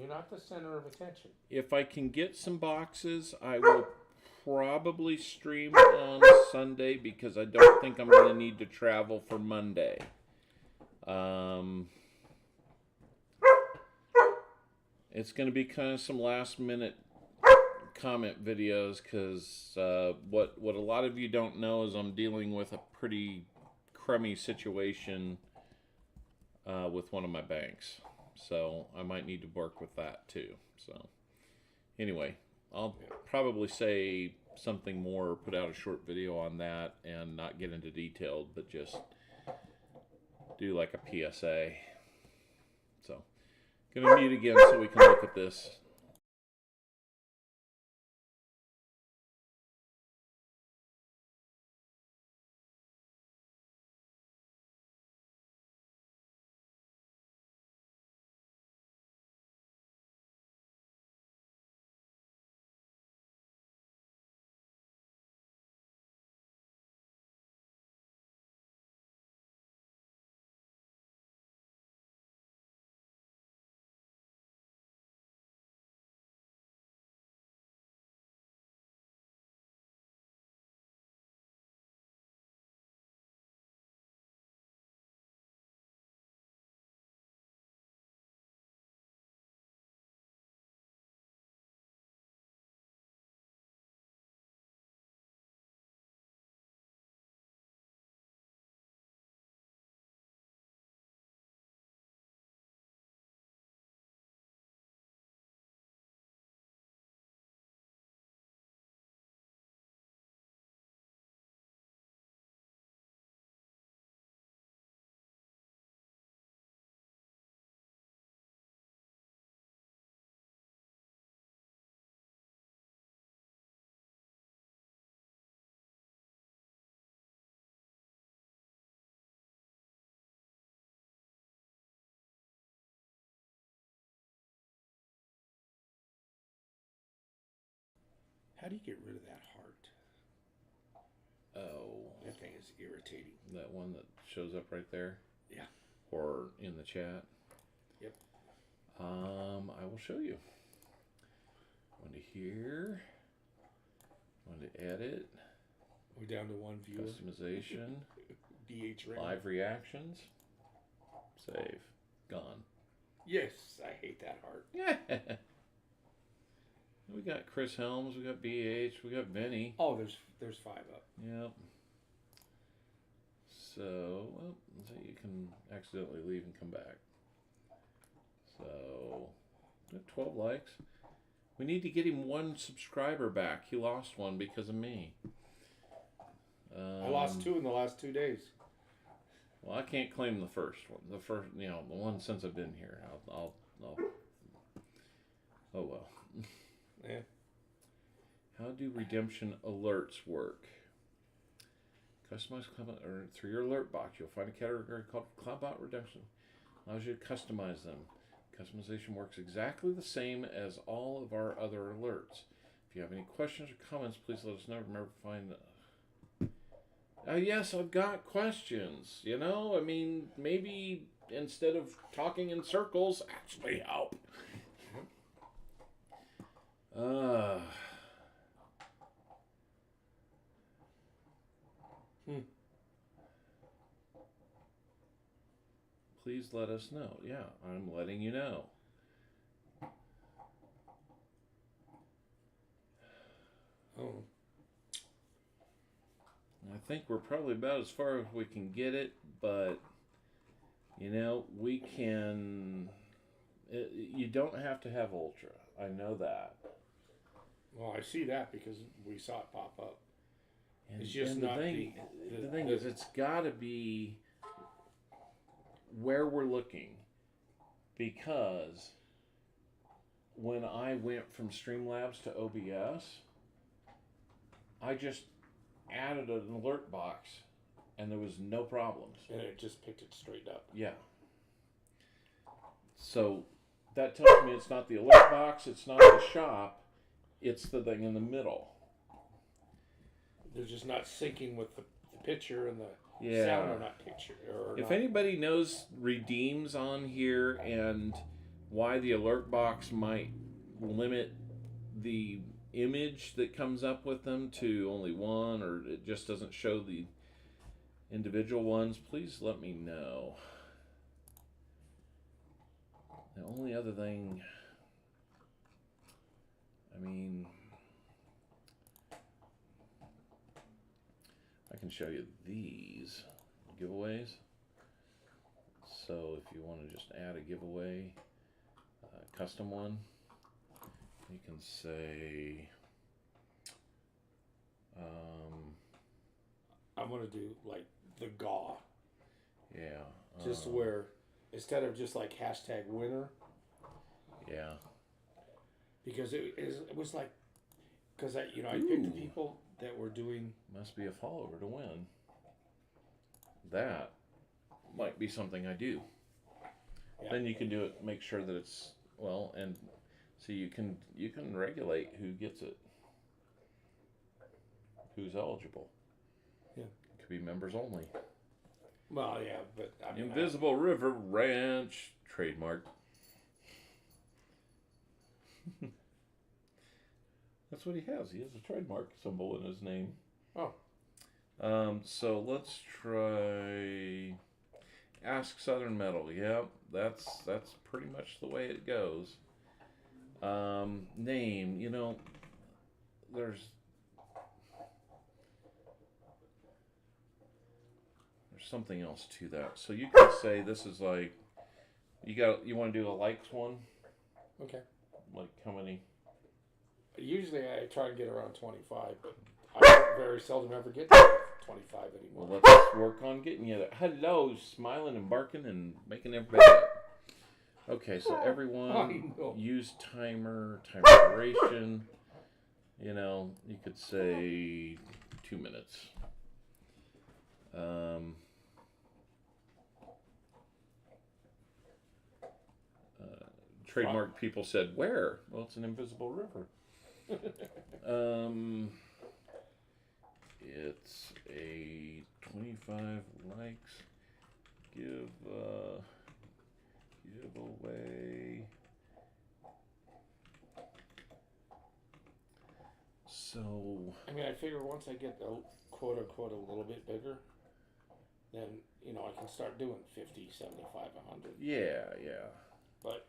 [SPEAKER 2] You're not the center of attention.
[SPEAKER 1] If I can get some boxes, I will probably stream on Sunday because I don't think I'm going to need to travel for Monday. It's going to be kind of some last minute comment videos because what a lot of you don't know is I'm dealing with a pretty crummy situation with one of my banks. So I might need to work with that too. So anyway, I'll probably say something more, put out a short video on that and not get into detail, but just do like a PSA. So gonna mute again so we can look at this.
[SPEAKER 2] How do you get rid of that heart?
[SPEAKER 1] Oh,
[SPEAKER 2] That thing is irritating.
[SPEAKER 1] that one that shows up right there?
[SPEAKER 2] Yeah.
[SPEAKER 1] Or in the chat?
[SPEAKER 2] Yep.
[SPEAKER 1] I will show you. Go into here. Go into edit.
[SPEAKER 2] We're down to one viewer.
[SPEAKER 1] Customization.
[SPEAKER 2] DH ring.
[SPEAKER 1] Live reactions. Save. Gone.
[SPEAKER 2] Yes, I hate that heart.
[SPEAKER 1] Yeah. We got Chris Helms, we got BH, we got Vinny.
[SPEAKER 2] Oh, there's 5 up.
[SPEAKER 1] Yep. So, well, so you can accidentally leave and come back. So, we have 12 likes. We need to get him 1 subscriber back. He lost 1 because of me.
[SPEAKER 2] I lost 2 in the last 2 days.
[SPEAKER 1] Well, I can't claim the first one. The first, the one since I've been here. I'll oh well.
[SPEAKER 2] Yeah.
[SPEAKER 1] How do redemption alerts work? Customize Cloudbot, or through your alert box, you'll find a category called Cloudbot Redemption. Allows you to customize them. Customization works exactly the same as all of our other alerts. If you have any questions or comments, please let us know. Remember to find yes, I've got questions. I mean, maybe instead of talking in circles, actually help. Please let us know. Yeah, I'm letting you know.
[SPEAKER 2] Oh.
[SPEAKER 1] I think we're probably about as far as we can get it, but we can. You don't have to have Ultra. I know that.
[SPEAKER 2] Well, I see that because we saw it pop up.
[SPEAKER 1] And,
[SPEAKER 2] It's just
[SPEAKER 1] and
[SPEAKER 2] not
[SPEAKER 1] the thing is, it's got to be where we're looking, because when I went from Streamlabs to OBS, I just added an alert box, and there was no problems.
[SPEAKER 2] And it just picked it straight up.
[SPEAKER 1] Yeah. So that tells me it's not the alert box, it's not the shop, it's the thing in the middle.
[SPEAKER 2] They're just not syncing with the picture and the
[SPEAKER 1] Yeah.
[SPEAKER 2] sound are not picture.
[SPEAKER 1] If anybody knows redeems on here and why the alert box might limit the image that comes up with them to only one, or it just doesn't show the individual ones, please let me know. The only other thing, I mean, I can show you these giveaways. So if you want to just add a giveaway, custom one, you can say,
[SPEAKER 2] I'm gonna do like the GAW,
[SPEAKER 1] yeah,
[SPEAKER 2] just where instead of just like hashtag winner,
[SPEAKER 1] yeah,
[SPEAKER 2] because it was like, because I picked the
[SPEAKER 1] Ooh.
[SPEAKER 2] people that were doing.
[SPEAKER 1] must be a follower to win. That might be something I do.
[SPEAKER 2] Yeah.
[SPEAKER 1] Then you can do it, make sure that it's well, and so you can regulate who gets it, who's eligible.
[SPEAKER 2] Yeah.
[SPEAKER 1] It could be members only.
[SPEAKER 2] Well, yeah, but I mean,
[SPEAKER 1] Invisible River Ranch trademark. That's what he has. He has a trademark symbol in his name.
[SPEAKER 2] Oh.
[SPEAKER 1] So let's try Ask Southern Metal. Yep, that's pretty much the way it goes. Name, there's something else to that. So you can say this is like you want to do a likes one?
[SPEAKER 2] Okay.
[SPEAKER 1] Like how many?
[SPEAKER 2] Usually I try and get around 25, but I very seldom ever get to 25 anymore.
[SPEAKER 1] Well, let's work on getting you that. Hello, smiling and barking and making everybody up. Okay, so everyone use timer duration. You could say 2 minutes. Trademark people said, where? Well, it's an invisible river. It's a 25 likes giveaway. So
[SPEAKER 2] I mean, I figure once I get the quote unquote a little bit bigger, then I can start doing 50, 75, 100.
[SPEAKER 1] yeah.
[SPEAKER 2] But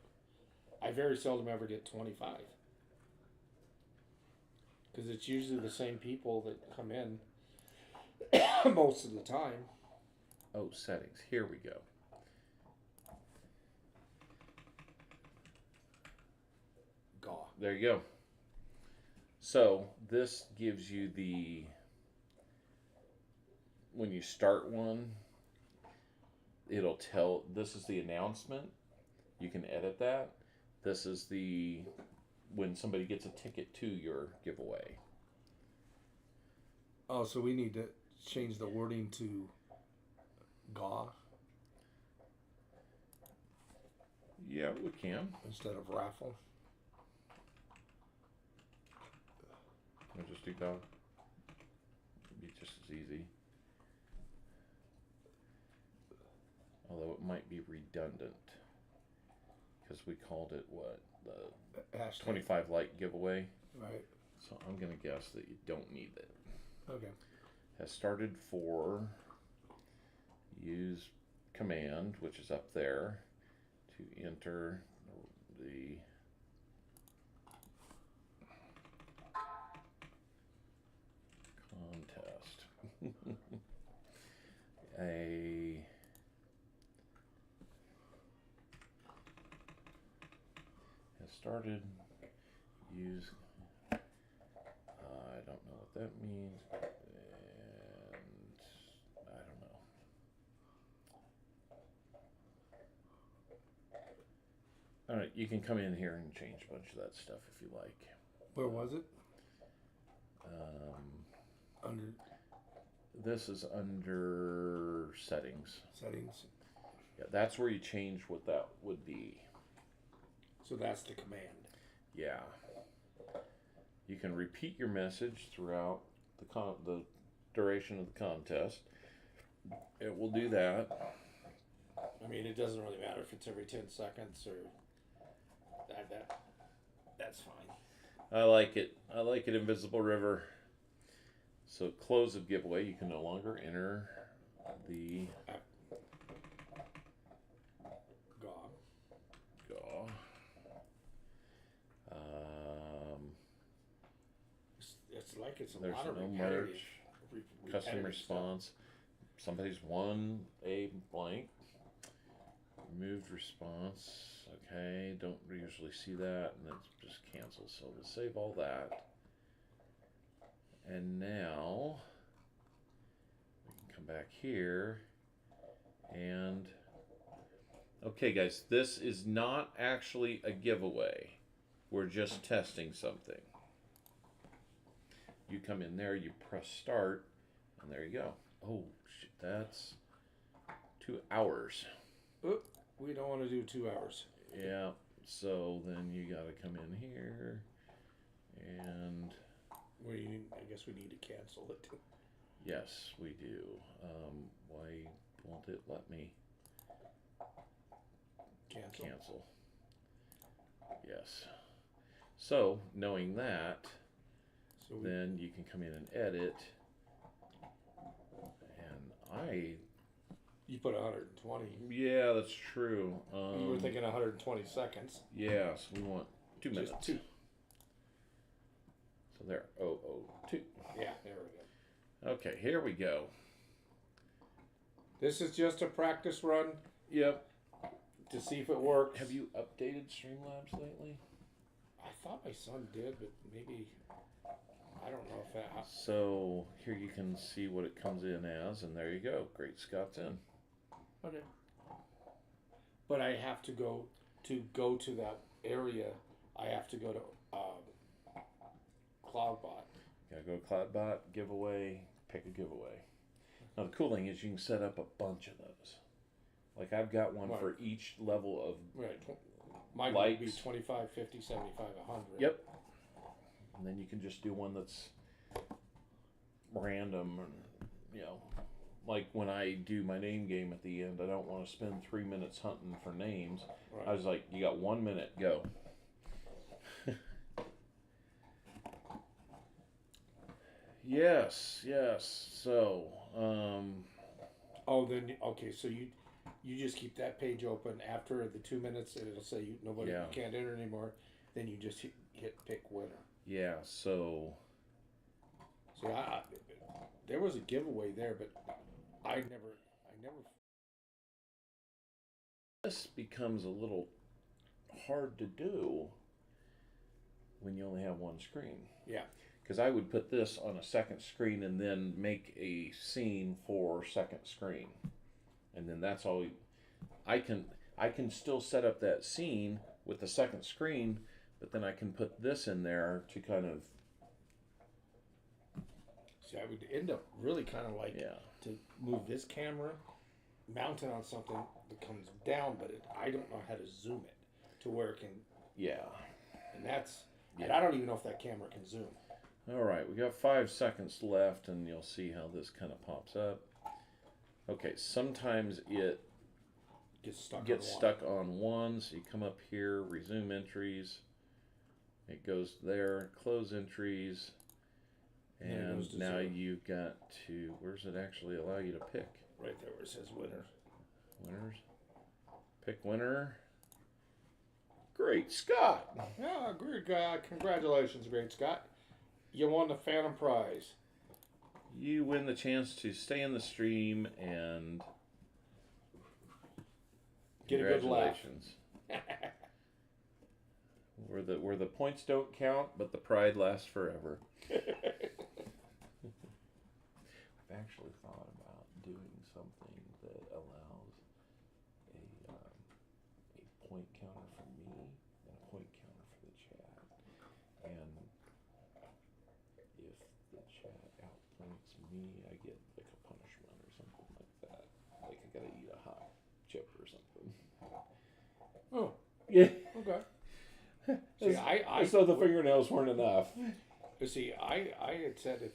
[SPEAKER 2] I very seldom ever get 25. Because it's usually the same people that come in most of the time.
[SPEAKER 1] Oh, settings. Here we go.
[SPEAKER 2] GAW.
[SPEAKER 1] There you go. So this gives you when you start one, it'll tell, this is the announcement. You can edit that. This is when somebody gets a ticket to your giveaway.
[SPEAKER 2] Oh, so we need to change the wording to GAW
[SPEAKER 1] Yeah, we can.
[SPEAKER 2] instead of raffle.
[SPEAKER 1] We'll just do that. It'd be just as easy. Although it might be redundant. Because we called it what? The
[SPEAKER 2] Hashtag.
[SPEAKER 1] 25 like giveaway.
[SPEAKER 2] Right.
[SPEAKER 1] So I'm going to guess that you don't need it.
[SPEAKER 2] Okay.
[SPEAKER 1] Has started for use command, which is up there, to enter the contest. Has started use. I don't know what that means, and I don't know. All right, you can come in here and change a bunch of that stuff if you like.
[SPEAKER 2] Where was it? Under
[SPEAKER 1] This is under settings.
[SPEAKER 2] settings.
[SPEAKER 1] Yeah, that's where you change what that would be.
[SPEAKER 2] So that's the command.
[SPEAKER 1] Yeah. You can repeat your message throughout the duration of the contest. It will do that.
[SPEAKER 2] I mean, it doesn't really matter if it's every 10 seconds or. That's fine.
[SPEAKER 1] I like it. I like it, Invisible River. So close of giveaway. You can no longer enter the GAW.
[SPEAKER 2] It's like it's a
[SPEAKER 1] There's
[SPEAKER 2] lot of
[SPEAKER 1] no
[SPEAKER 2] repetitive.
[SPEAKER 1] merch. Custom response. Somebody's won a blank. Removed response. Okay, don't usually see that, and it's just cancel. So we'll save all that. And now we can come back here and okay, guys, this is not actually a giveaway. We're just testing something. You come in there, you press start, and there you go. Oh, shit, that's 2 hours.
[SPEAKER 2] Oop, we don't want to do 2 hours.
[SPEAKER 1] Yeah, so then you got to come in here and
[SPEAKER 2] I guess we need to cancel it.
[SPEAKER 1] yes, we do. Why won't it let me cancel? Yes. So, knowing that, then you can come in and edit. And
[SPEAKER 2] you put 120.
[SPEAKER 1] yeah, that's true.
[SPEAKER 2] We were thinking 120 seconds.
[SPEAKER 1] Yeah, so we want 2 minutes.
[SPEAKER 2] Just 2.
[SPEAKER 1] So there, 002.
[SPEAKER 2] Yeah, there we go.
[SPEAKER 1] Okay, here we go.
[SPEAKER 2] This is just a practice run.
[SPEAKER 1] Yep.
[SPEAKER 2] To see if it works.
[SPEAKER 1] Have you updated Streamlabs lately?
[SPEAKER 2] I thought my son did, but maybe I don't know if that.
[SPEAKER 1] So here you can see what it comes in as, and there you go. Great Scott's in.
[SPEAKER 2] Okay. But I have to go to that area. I have to go to CloudBot.
[SPEAKER 1] Gotta go CloudBot, giveaway, pick a giveaway. Now the cool thing is you can set up a bunch of those. Like I've got one for each level of
[SPEAKER 2] Mine would be 25, 50, 75, 100.
[SPEAKER 1] Yep. And then you can just do one that's random, and like when I do my name game at the end, I don't want to spend 3 minutes hunting for names.
[SPEAKER 2] Right.
[SPEAKER 1] I was like, you got 1 minute, go. Yes. So,
[SPEAKER 2] so you just keep that page open after the 2 minutes, and it'll say you can't enter anymore. Then you just hit pick winner.
[SPEAKER 1] yeah. So,
[SPEAKER 2] there was a giveaway there, but I never.
[SPEAKER 1] this becomes a little hard to do when you only have one screen.
[SPEAKER 2] Yeah.
[SPEAKER 1] Because I would put this on a second screen and then make a scene for second screen, and then that's all. I can still set up that scene with the second screen, but then I can put this in there to kind of.
[SPEAKER 2] See, I would end up really kind of like to move this camera, mount it on something that comes down, but I don't know how to zoom it to where it can.
[SPEAKER 1] Yeah.
[SPEAKER 2] And and I don't even know if that camera can zoom.
[SPEAKER 1] All right, we got 5 seconds left, and you'll see how this kind of pops up. Okay, sometimes it gets stuck on one, so you come up here, resume entries. It goes there, close entries, and now you've got to. Where does it actually allow you to pick?
[SPEAKER 2] Right there where it says winner.
[SPEAKER 1] Winners. Pick winner. Great Scott.
[SPEAKER 2] Yeah, great guy. Congratulations, Great Scott. You won the Phantom Prize.
[SPEAKER 1] You win the chance to stay in the stream and
[SPEAKER 2] get a good laugh.
[SPEAKER 1] Where the points don't count, but the pride lasts forever. I've actually thought about doing something that allows a point counter for me and a point counter for the chat. And if the chat outpoints me, I get like a punishment or something like that. Like I gotta eat a hot chip or something.
[SPEAKER 2] Oh.
[SPEAKER 1] Yeah.
[SPEAKER 2] Okay.
[SPEAKER 1] See, I thought the fingernails weren't enough.
[SPEAKER 2] See, I had said, of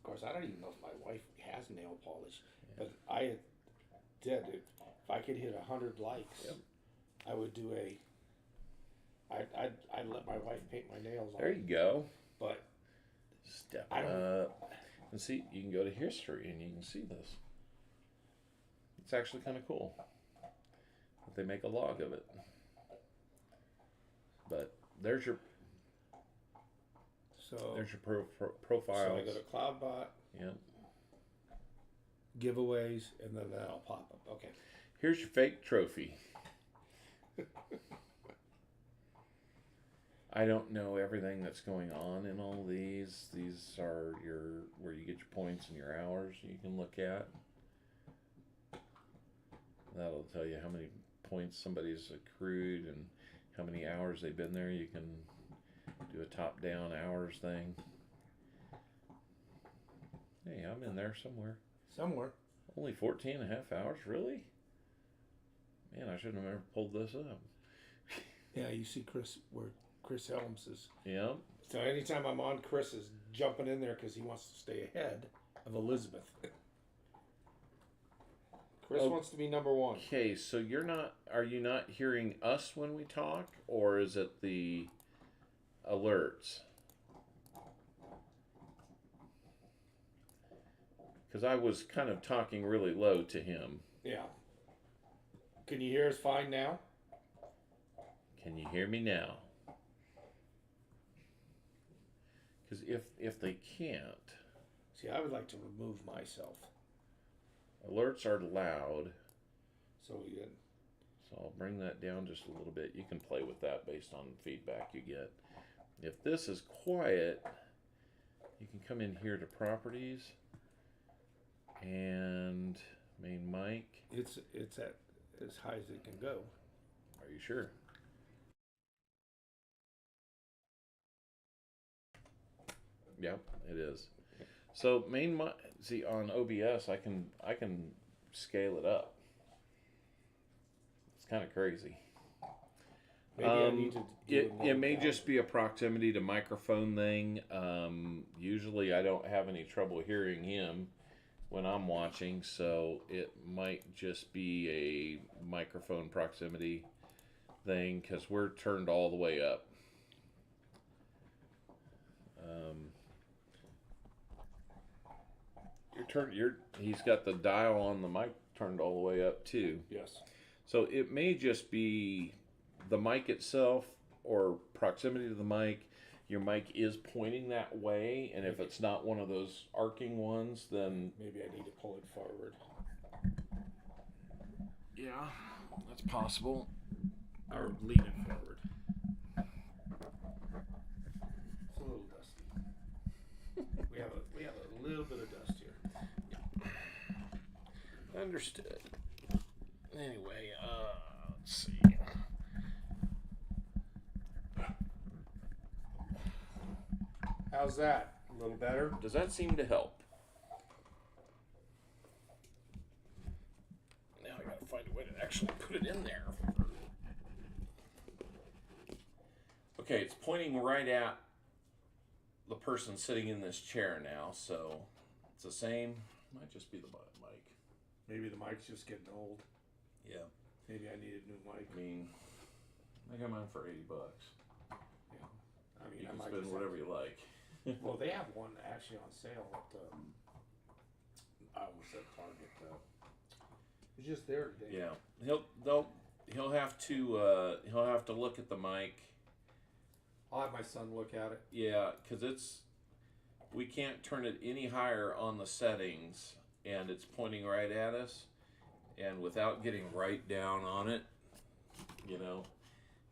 [SPEAKER 2] course, I don't even know if my wife has nail polish, but I had said if I could hit 100 likes, I would do I let my wife paint my nails on.
[SPEAKER 1] There you go.
[SPEAKER 2] But
[SPEAKER 1] Step
[SPEAKER 2] I don't-
[SPEAKER 1] up. And see, you can go to history and you can see this. It's actually kind of cool. But they make a log of it. But there's your
[SPEAKER 2] so
[SPEAKER 1] profiles.
[SPEAKER 2] So I go to CloudBot,
[SPEAKER 1] Yep.
[SPEAKER 2] giveaways, and then that'll pop up. Okay.
[SPEAKER 1] Here's your fake trophy. I don't know everything that's going on in all these. These are your where you get your points and your hours you can look at. That'll tell you how many points somebody's accrued and how many hours they've been there. You can do a top-down hours thing. Hey, I'm in there somewhere.
[SPEAKER 2] Somewhere.
[SPEAKER 1] Only 14 and a half hours? Really? Man, I shouldn't have ever pulled this up.
[SPEAKER 2] Yeah, you see where Chris Helms is.
[SPEAKER 1] Yeah.
[SPEAKER 2] So anytime I'm on, Chris is jumping in there because he wants to stay ahead of Elizabeth. Chris wants to be number one.
[SPEAKER 1] Okay, so are you not hearing us when we talk, or is it the alerts? Because I was kind of talking really low to him.
[SPEAKER 2] Yeah. Can you hear us fine now?
[SPEAKER 1] Can you hear me now? Because if they can't,
[SPEAKER 2] See, I would like to remove myself.
[SPEAKER 1] alerts are loud.
[SPEAKER 2] So we can.
[SPEAKER 1] So I'll bring that down just a little bit. You can play with that based on feedback you get. If this is quiet, you can come in here to properties and main mic.
[SPEAKER 2] It's at as high as it can go.
[SPEAKER 1] Are you sure? Yep, it is. So main mic. See, on OBS, I can scale it up. It's kind of crazy.
[SPEAKER 2] Maybe I need to. Do
[SPEAKER 1] It may just be a proximity to microphone thing. Usually, I don't have any trouble hearing him when I'm watching, so it might just be a microphone proximity thing because we're turned all the way up. He's got the dial on the mic turned all the way up too.
[SPEAKER 2] Yes.
[SPEAKER 1] So it may just be the mic itself or proximity to the mic. Your mic is pointing that way, and if it's not one of those arcing ones, then
[SPEAKER 2] Maybe I need to pull it forward.
[SPEAKER 1] yeah, that's possible.
[SPEAKER 2] Or lean it forward. It's a little dusty. we have a little bit of dust here.
[SPEAKER 1] Understood. Anyway, let's see.
[SPEAKER 2] How's that? A little better?
[SPEAKER 1] Does that seem to help? Now I gotta find a way to actually put it in there. Okay, it's pointing right at the person sitting in this chair now, so it's the same. Might just be the mic.
[SPEAKER 2] Maybe the mic's just getting old.
[SPEAKER 1] Yeah.
[SPEAKER 2] Maybe I need a new mic.
[SPEAKER 1] I mean, I got mine for $80.
[SPEAKER 2] Yeah. I mean,
[SPEAKER 1] You
[SPEAKER 2] I
[SPEAKER 1] can
[SPEAKER 2] might
[SPEAKER 1] spend
[SPEAKER 2] just
[SPEAKER 1] whatever you like.
[SPEAKER 2] Well, they have one actually on sale at I almost said Target. It's just there today.
[SPEAKER 1] Yeah, he'll have to look at the mic.
[SPEAKER 2] I'll have my son look at it.
[SPEAKER 1] Yeah, because we can't turn it any higher on the settings, and it's pointing right at us, and without getting right down on it,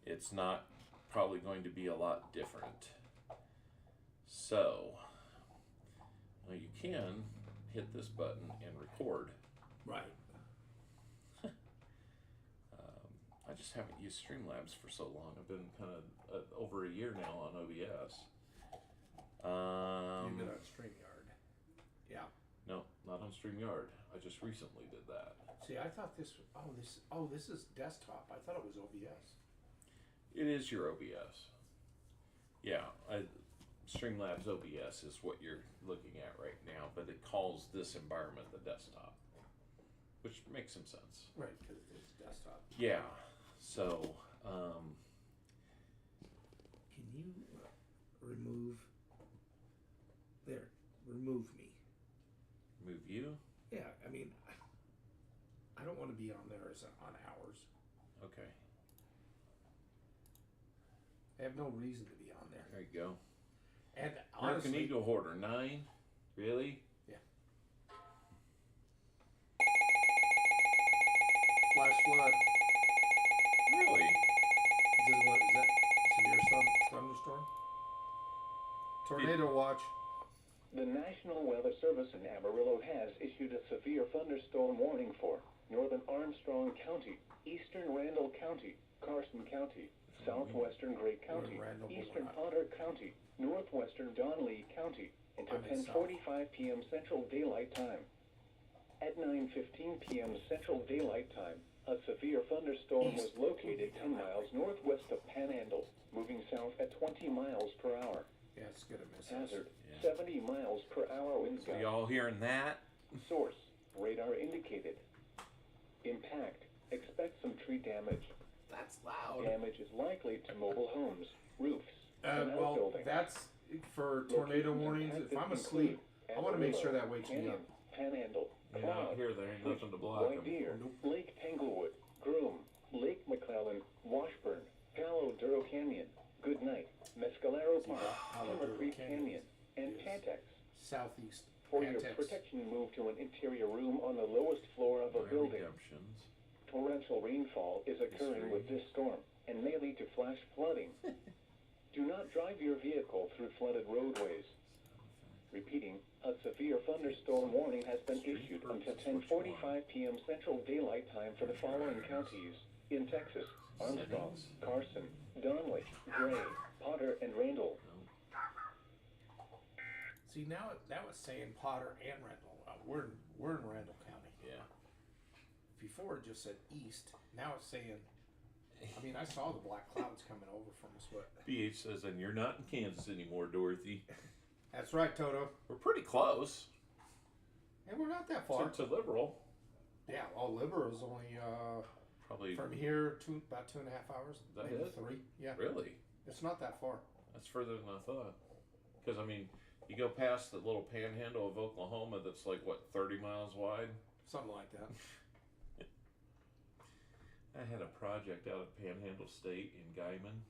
[SPEAKER 1] it's not probably going to be a lot different. So, you can hit this button and record.
[SPEAKER 2] Right.
[SPEAKER 1] I just haven't used Streamlabs for so long. I've been kind of over a year now on OBS.
[SPEAKER 2] You've been on StreamYard. Yeah.
[SPEAKER 1] No, not on StreamYard. I just recently did that.
[SPEAKER 2] See, I thought this is desktop. I thought it was OBS.
[SPEAKER 1] It is your OBS. Yeah, Streamlabs OBS is what you're looking at right now, but it calls this environment the desktop, which makes some sense.
[SPEAKER 2] Right, because it's desktop.
[SPEAKER 1] Yeah, so
[SPEAKER 2] you remove remove me?
[SPEAKER 1] Move you?
[SPEAKER 2] Yeah, I mean, I don't want to be on there on hours.
[SPEAKER 1] Okay.
[SPEAKER 2] I have no reason to be on there.
[SPEAKER 1] There you go.
[SPEAKER 2] And
[SPEAKER 1] American
[SPEAKER 2] honestly,
[SPEAKER 1] Eagle Hoarder 9. Really?
[SPEAKER 2] flash flood.
[SPEAKER 1] Really?
[SPEAKER 2] Is that severe thunderstorm? Tornado watch.
[SPEAKER 7] The National Weather Service in Amarillo has issued a severe thunderstorm warning for northern Armstrong County, eastern Randall County, Carson County, southwestern Gray County, eastern Potter County, northwestern Donley County, until 10:45 p.m. Central Daylight Time. At 9:15 p.m. Central Daylight Time, a severe thunderstorm was located 10 miles northwest of Panhandle, moving south at 20 miles per hour.
[SPEAKER 2] Yeah, it's gonna miss us.
[SPEAKER 7] Hazard, 70 miles per hour wind
[SPEAKER 1] So
[SPEAKER 7] gusts.
[SPEAKER 1] y'all hearing that?
[SPEAKER 7] Source, radar indicated. Impact, expect some tree damage.
[SPEAKER 1] That's loud.
[SPEAKER 7] Damage is likely to mobile homes, roofs, and
[SPEAKER 2] Well,
[SPEAKER 7] outbuildings.
[SPEAKER 2] that's for tornado
[SPEAKER 7] Locations
[SPEAKER 2] warnings. If
[SPEAKER 7] impacted
[SPEAKER 2] I'm asleep, I want to make sure that wakes me
[SPEAKER 7] Canyon,
[SPEAKER 2] up.
[SPEAKER 7] Panhandle,
[SPEAKER 1] Yeah, out
[SPEAKER 7] Cloud,
[SPEAKER 1] here there ain't nothing to block
[SPEAKER 7] White
[SPEAKER 1] 'em.
[SPEAKER 7] Deer, Lake Tanglewood, Groom, Lake McClellan, Washburn, Palo Duro Canyon, Goodnight, Mescalero Park,
[SPEAKER 2] Palo
[SPEAKER 7] Summer
[SPEAKER 2] Duro
[SPEAKER 7] Creek
[SPEAKER 2] Canyon
[SPEAKER 7] Canyon, and
[SPEAKER 2] is-
[SPEAKER 7] Pantex.
[SPEAKER 2] Southeast.
[SPEAKER 7] For your
[SPEAKER 2] Pantex.
[SPEAKER 7] protection, move to an interior room on the lowest floor of a building.
[SPEAKER 1] Redemptions.
[SPEAKER 7] Torrential rainfall is occurring with this storm and may lead to flash flooding. Do not drive your vehicle through flooded roadways. Repeating, a severe thunderstorm warning has been issued until 10:45 p.m. Central Daylight Time for the following counties in Texas: Armstrong, Carson, Donley, Gray, Potter, and Randall.
[SPEAKER 2] See, now it's saying Potter and Randall. We're in Randall County.
[SPEAKER 1] Yeah.
[SPEAKER 2] Before it just said east. Now it's saying. I mean, I saw the black clouds coming over from us, but
[SPEAKER 1] BH says, and you're not in Kansas anymore, Dorothy.
[SPEAKER 2] that's right, Toto.
[SPEAKER 1] We're pretty close
[SPEAKER 2] And we're not that far.
[SPEAKER 1] to Liberal.
[SPEAKER 2] Yeah, well, Liver is only
[SPEAKER 1] Probably.
[SPEAKER 2] from here about 2.5 hours.
[SPEAKER 1] That
[SPEAKER 2] maybe
[SPEAKER 1] it?
[SPEAKER 2] 3. Yeah,
[SPEAKER 1] Really?
[SPEAKER 2] it's not that far.
[SPEAKER 1] That's further than I thought. Because, I mean, you go past the little panhandle of Oklahoma that's like, what, 30 miles wide?
[SPEAKER 2] Something like that.
[SPEAKER 1] I had a project out at Panhandle State in Guyman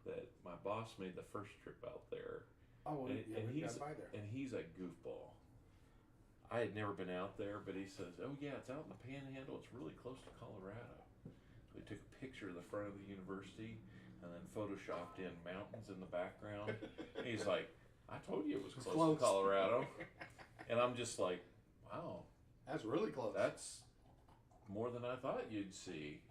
[SPEAKER 1] that my boss made the first trip out there.
[SPEAKER 2] Oh, well,
[SPEAKER 1] And,
[SPEAKER 2] yeah,
[SPEAKER 1] and
[SPEAKER 2] we
[SPEAKER 1] he's
[SPEAKER 2] got by there.
[SPEAKER 1] and he's a goofball. I had never been out there, but he says, "Oh yeah, it's out in the Panhandle. It's really close to Colorado." So we took a picture of the front of the university and then photoshopped in mountains in the background. And he's like, "I told you it was close to Colorado," and I'm just like, "Wow,
[SPEAKER 2] That's really close.
[SPEAKER 1] that's more than I thought you'd see."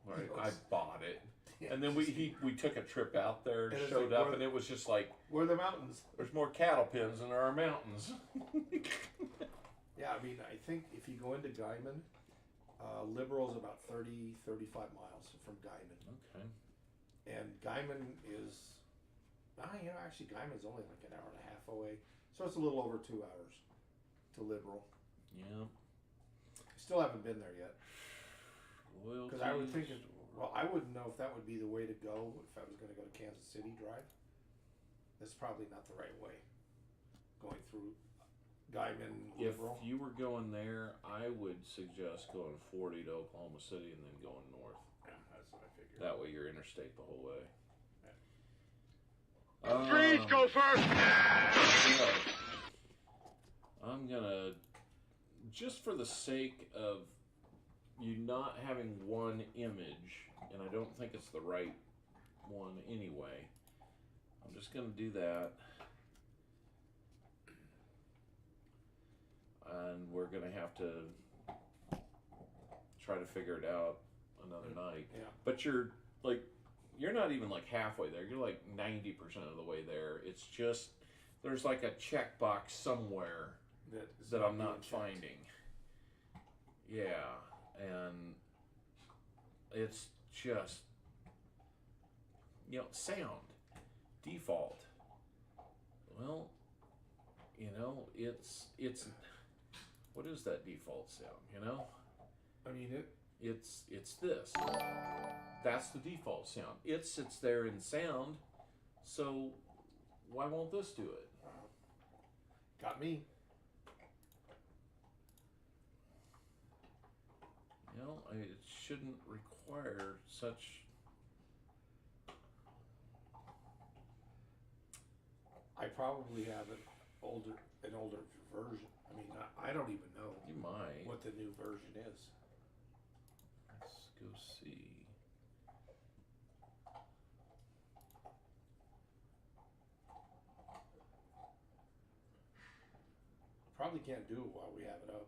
[SPEAKER 1] Right, I
[SPEAKER 2] Yes.
[SPEAKER 1] bought it,
[SPEAKER 2] Yeah,
[SPEAKER 1] and then we took a trip out there,
[SPEAKER 2] And it's
[SPEAKER 1] showed
[SPEAKER 2] like,
[SPEAKER 1] up,
[SPEAKER 2] where-
[SPEAKER 1] and it was just like,
[SPEAKER 2] Where the mountains?
[SPEAKER 1] there's more cattle pens than there are mountains.
[SPEAKER 2] Yeah, I mean, I think if you go into Guyman, Liberal's about 30, 35 miles from Guyman.
[SPEAKER 1] Okay.
[SPEAKER 2] And Guyman is, actually Guyman's only like an hour and a half away. So it's a little over 2 hours to Liberal.
[SPEAKER 1] Yeah.
[SPEAKER 2] Still haven't been there yet. Because I would think,
[SPEAKER 1] Loyalties.
[SPEAKER 2] well, I wouldn't know if that would be the way to go if I was going to go to Kansas City Drive. That's probably not the right way. Going through Guyman,
[SPEAKER 1] If
[SPEAKER 2] Liberal.
[SPEAKER 1] you were going there, I would suggest going 40 to Oklahoma City and then going north.
[SPEAKER 2] Yeah, that's what I figured.
[SPEAKER 1] That way you're interstate the whole way.
[SPEAKER 3] Freeze, go first!
[SPEAKER 1] I'm gonna, just for the sake of you not having one image, and I don't think it's the right one anyway, I'm just gonna do that. And we're gonna have to try to figure it out another night.
[SPEAKER 2] Yeah.
[SPEAKER 1] But you're not even like halfway there. You're like 90% of the way there. It's just there's like a checkbox somewhere that I'm not finding. Yeah, and it's just sound default. Well, it's what is that default sound?
[SPEAKER 2] I mean,
[SPEAKER 1] It's this. That's the default sound. It sits there in sound So, why won't this do it?
[SPEAKER 2] Got me.
[SPEAKER 1] You know, it shouldn't require such.
[SPEAKER 2] I probably have an older version. I mean, I don't even know
[SPEAKER 1] You might.
[SPEAKER 2] what the new version is.
[SPEAKER 1] Let's go see.
[SPEAKER 2] Probably can't do it while we have it up.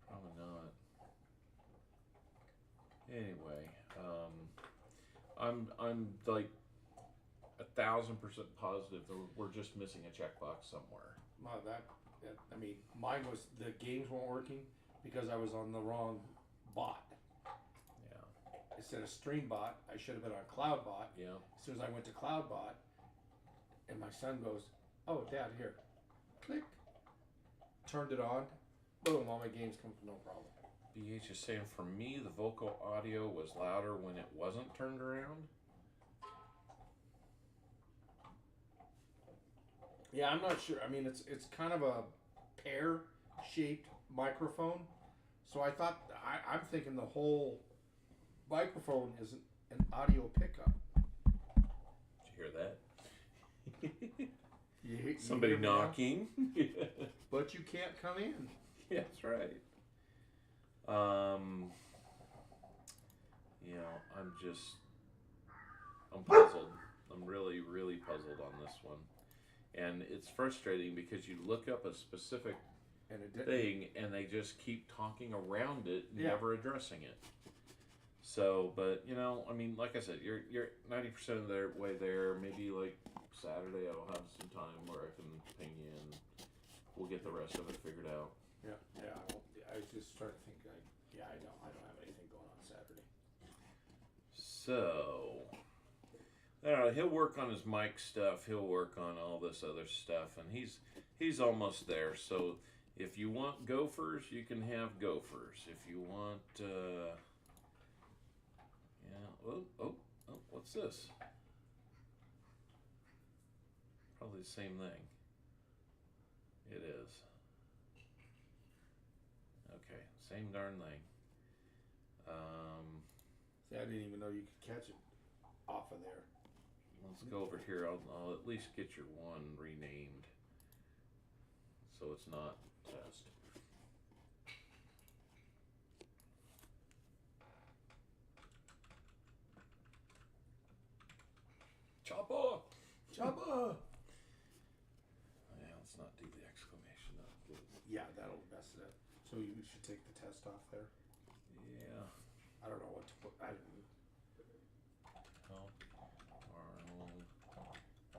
[SPEAKER 1] Probably not. Anyway, I'm like 1,000% positive that we're just missing a checkbox somewhere.
[SPEAKER 2] Well, I mean, mine was the games weren't working because I was on the wrong bot.
[SPEAKER 1] Yeah.
[SPEAKER 2] Instead of StreamBot, I should have been on CloudBot.
[SPEAKER 1] Yeah.
[SPEAKER 2] As soon as I went to CloudBot, and my son goes, "Oh, Dad, here, click." Turned it on. Boom! All my games come from no problem.
[SPEAKER 1] BH is saying for me, the vocal audio was louder when it wasn't turned around.
[SPEAKER 2] Yeah, I'm not sure. I mean, it's kind of a pear-shaped microphone, so I thought I'm thinking the whole microphone is an audio pickup.
[SPEAKER 1] Did you hear that? Somebody
[SPEAKER 2] hear me now?
[SPEAKER 1] knocking.
[SPEAKER 2] But you can't come in.
[SPEAKER 1] Yeah, that's right. You know, I'm puzzled. I'm really, really puzzled on this one. And it's frustrating because you look up a specific
[SPEAKER 2] And it didn't.
[SPEAKER 1] thing and they just keep talking around it,
[SPEAKER 2] Yeah.
[SPEAKER 1] never addressing it. So, but you know, I mean, like I said, you're 90% of the way there. Maybe like Saturday I'll have some time where I can ping you and we'll get the rest of it figured out.
[SPEAKER 2] Yeah. I just started to think. I don't have anything going on Saturday.
[SPEAKER 1] So, I don't know. He'll work on his mic stuff. He'll work on all this other stuff, and he's almost there. So, if you want gophers, you can have gophers. If you want, yeah. Oh, what's this? Probably the same thing. It is. Okay, same darn thing.
[SPEAKER 2] See, I didn't even know you could catch it off of there.
[SPEAKER 1] Let's go over here. I'll at least get your one renamed, so it's not test. Chopper!
[SPEAKER 2] Chopper!
[SPEAKER 1] Yeah, let's not do the exclamation up.
[SPEAKER 2] Yeah, that'll mess it up. So you should take the test off there.
[SPEAKER 1] Yeah.
[SPEAKER 2] I don't know what to put. I don't know.
[SPEAKER 1] Help Arnold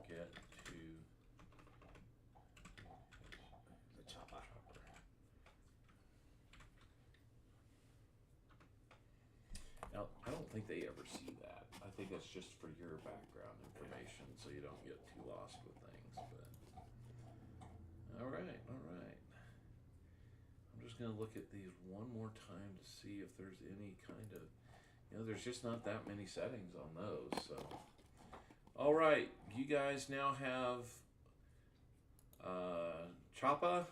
[SPEAKER 1] get to
[SPEAKER 2] The chopper.
[SPEAKER 1] Now, I don't think they ever see that. I think that's just for your background information, so you don't get too lost with things. But all right. I'm just gonna look at these one more time to see if there's any kind of, there's just not that many settings on those. So, all right, you guys now have Choppa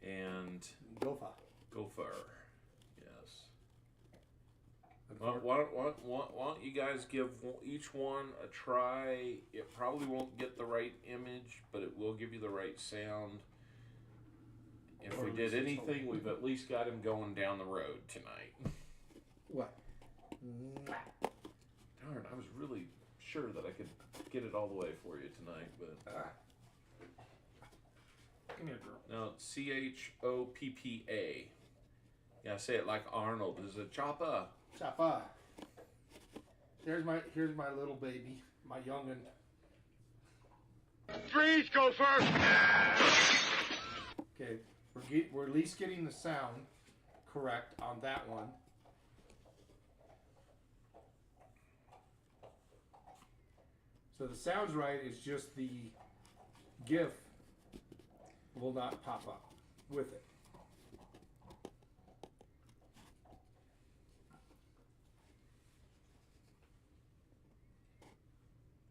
[SPEAKER 1] and Gopher. Yes. Why don't you guys give each one a try? It probably won't get the right image, but it will give you the right sound. If we did anything, we've at least got him going down the road tonight.
[SPEAKER 2] What?
[SPEAKER 1] Darn, I was really sure that I could get it all the way for you tonight, but
[SPEAKER 2] Come here, girl.
[SPEAKER 1] no, Choppa. Yeah, say it like Arnold. Is it Choppa?
[SPEAKER 2] Chopper. Here's my little baby, my youngin.
[SPEAKER 3] Freeze, Gopher!
[SPEAKER 2] Okay, we're at least getting the sound correct on that one. So the sounds right is just the GIF will not pop up with it.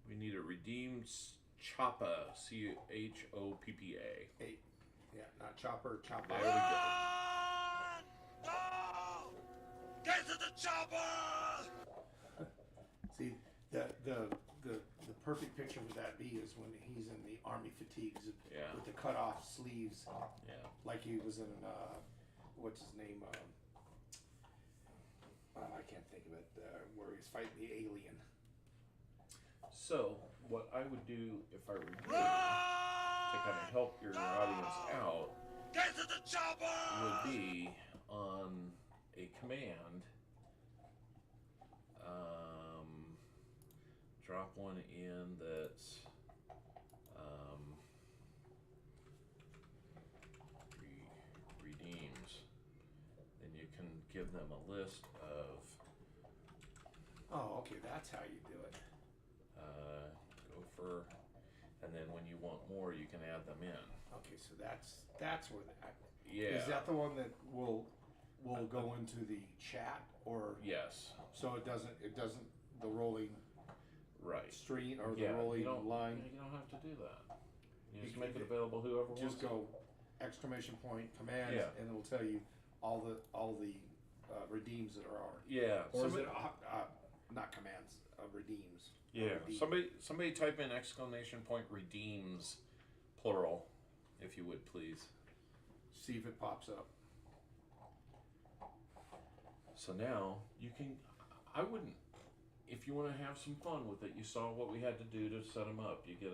[SPEAKER 1] We need a redeems Choppa, CHOPPA.
[SPEAKER 2] Hey, yeah, not chopper, chopper.
[SPEAKER 1] There we go.
[SPEAKER 3] Run! Go! Get to the chopper!
[SPEAKER 2] See, the perfect picture for that be is when he's in the army fatigues
[SPEAKER 1] Yeah.
[SPEAKER 2] with the cut off sleeves,
[SPEAKER 1] Yeah.
[SPEAKER 2] like he was in what's his name? I can't think of it. Where he's fighting the alien.
[SPEAKER 1] So, what I would do if I were you, to kind of help your audience out,
[SPEAKER 3] Get to the chopper!
[SPEAKER 1] would be on a command. Drop one in that's redeems. Then you can give them a list of
[SPEAKER 2] Oh, okay, that's how you do it.
[SPEAKER 1] gopher, and then when you want more, you can add them in.
[SPEAKER 2] Okay, so that's where
[SPEAKER 1] Yeah.
[SPEAKER 2] is that the one that will go into the chat or
[SPEAKER 1] Yes.
[SPEAKER 2] so it doesn't the rolling
[SPEAKER 1] Right.
[SPEAKER 2] stream or the
[SPEAKER 1] Yeah.
[SPEAKER 2] rolling
[SPEAKER 1] You don't,
[SPEAKER 2] line.
[SPEAKER 1] You don't have to do that. You just
[SPEAKER 2] You
[SPEAKER 1] make
[SPEAKER 2] can-
[SPEAKER 1] it available whoever wants.
[SPEAKER 2] Just go exclamation point commands
[SPEAKER 1] Yeah.
[SPEAKER 2] and it'll tell you all the redeems that are
[SPEAKER 1] Yeah.
[SPEAKER 2] or is
[SPEAKER 1] Somebody,
[SPEAKER 2] it not commands redeems.
[SPEAKER 1] yeah.
[SPEAKER 2] Redeem.
[SPEAKER 1] Somebody type in exclamation point redeems, plural, if you would please.
[SPEAKER 2] See if it pops up.
[SPEAKER 1] So now you can. I wouldn't. If you want to have some fun with it, you saw what we had to do to set them up. You get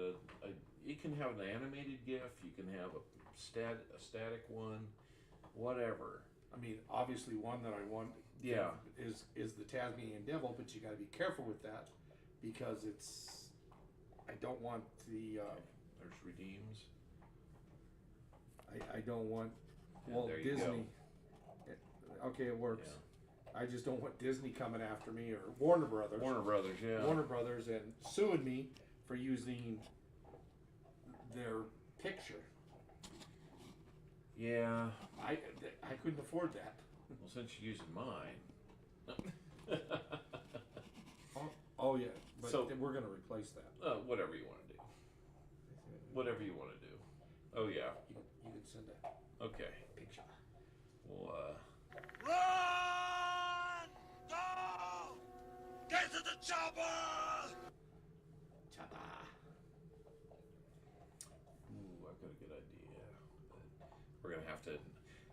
[SPEAKER 1] you can have an animated GIF. You can have a static one, whatever.
[SPEAKER 2] I mean, obviously one that I want
[SPEAKER 1] Yeah.
[SPEAKER 2] is the Tasmanian devil, but you got to be careful with that because I don't want the
[SPEAKER 1] There's redeems.
[SPEAKER 2] I don't want
[SPEAKER 1] Yeah, there you
[SPEAKER 2] Disney. Okay, it works. I just don't want Disney coming after me or Warner Brothers.
[SPEAKER 1] Warner Brothers, yeah.
[SPEAKER 2] Warner Brothers and suing me for using their picture.
[SPEAKER 1] Yeah.
[SPEAKER 2] I couldn't afford that.
[SPEAKER 1] Well, since you're using mine.
[SPEAKER 2] Oh yeah, but
[SPEAKER 1] So-
[SPEAKER 2] we're gonna replace that.
[SPEAKER 1] Whatever you want to do. Whatever you want to do. Oh yeah.
[SPEAKER 2] You can send a
[SPEAKER 1] Okay.
[SPEAKER 2] picture.
[SPEAKER 1] Well,
[SPEAKER 3] Run! Go! Get to the chopper!
[SPEAKER 2] Ta-da.
[SPEAKER 1] ooh, I've got a good idea. But we're gonna have to,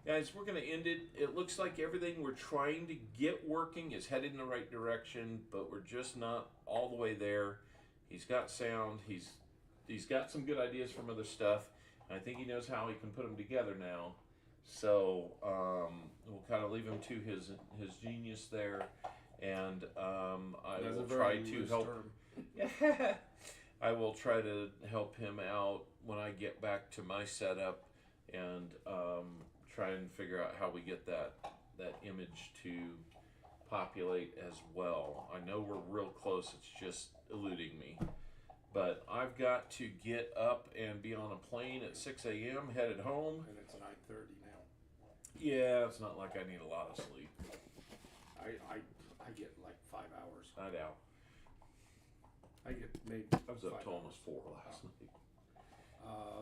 [SPEAKER 1] guys. We're gonna end it. It looks like everything we're trying to get working is headed in the right direction, but we're just not all the way there. He's got sound. He's got some good ideas from other stuff. I think he knows how he can put them together now. So we'll kind of leave him to his genius there, and I
[SPEAKER 2] That's a
[SPEAKER 1] will
[SPEAKER 2] very
[SPEAKER 1] try to
[SPEAKER 2] loose
[SPEAKER 1] help.
[SPEAKER 2] term.
[SPEAKER 1] I will try to help him out when I get back to my setup, and try and figure out how we get that image to populate as well. I know we're real close. It's just eluding me. But I've got to get up and be on a plane at 6 a.m. headed home.
[SPEAKER 2] And it's 9:30 now.
[SPEAKER 1] Yeah, it's not like I need a lot of sleep.
[SPEAKER 2] I get like 5 hours.
[SPEAKER 1] I doubt.
[SPEAKER 2] I get maybe.
[SPEAKER 1] I was up
[SPEAKER 2] 5
[SPEAKER 1] till almost
[SPEAKER 2] hours.
[SPEAKER 1] 4 last night.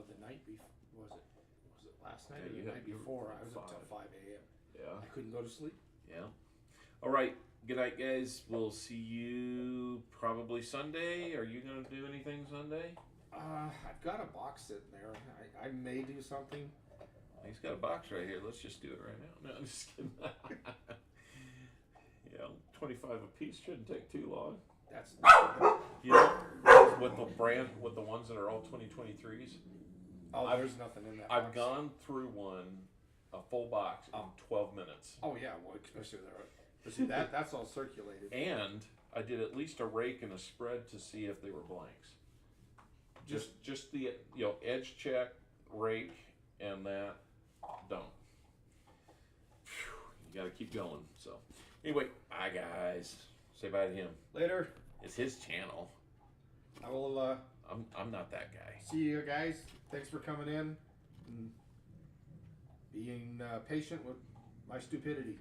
[SPEAKER 2] The night before was it last night
[SPEAKER 1] Yeah,
[SPEAKER 2] or
[SPEAKER 1] you
[SPEAKER 2] the
[SPEAKER 1] had-
[SPEAKER 2] night
[SPEAKER 1] you were
[SPEAKER 2] before?
[SPEAKER 1] at
[SPEAKER 2] I was up till
[SPEAKER 1] 5.
[SPEAKER 2] 5 a.m.
[SPEAKER 1] Yeah,
[SPEAKER 2] I couldn't go to sleep.
[SPEAKER 1] yeah. All right. Good night, guys. We'll see you probably Sunday. Are you going to do anything Sunday?
[SPEAKER 2] I've got a box sitting there. I may do something.
[SPEAKER 1] He's got a box right here. Let's just do it right now. No, I'm just kidding. Yeah, 25 a piece shouldn't take too long.
[SPEAKER 2] That's
[SPEAKER 1] You know, with the ones that are all 2023s.
[SPEAKER 2] oh,
[SPEAKER 1] I've-
[SPEAKER 2] there's nothing in that.
[SPEAKER 1] I've
[SPEAKER 2] box.
[SPEAKER 1] gone through a full box in 12 minutes.
[SPEAKER 2] Oh yeah, well especially there. But see that's all circulated.
[SPEAKER 1] And I did at least a rake and a spread to see if they were blanks. Just the edge check, rake, and that done. Phew, you got to keep going. So anyway, bye guys. Say bye to him.
[SPEAKER 2] Later.
[SPEAKER 1] It's his channel.
[SPEAKER 2] I will
[SPEAKER 1] I'm not that guy.
[SPEAKER 2] see you guys. Thanks for coming in and being patient with my stupidity.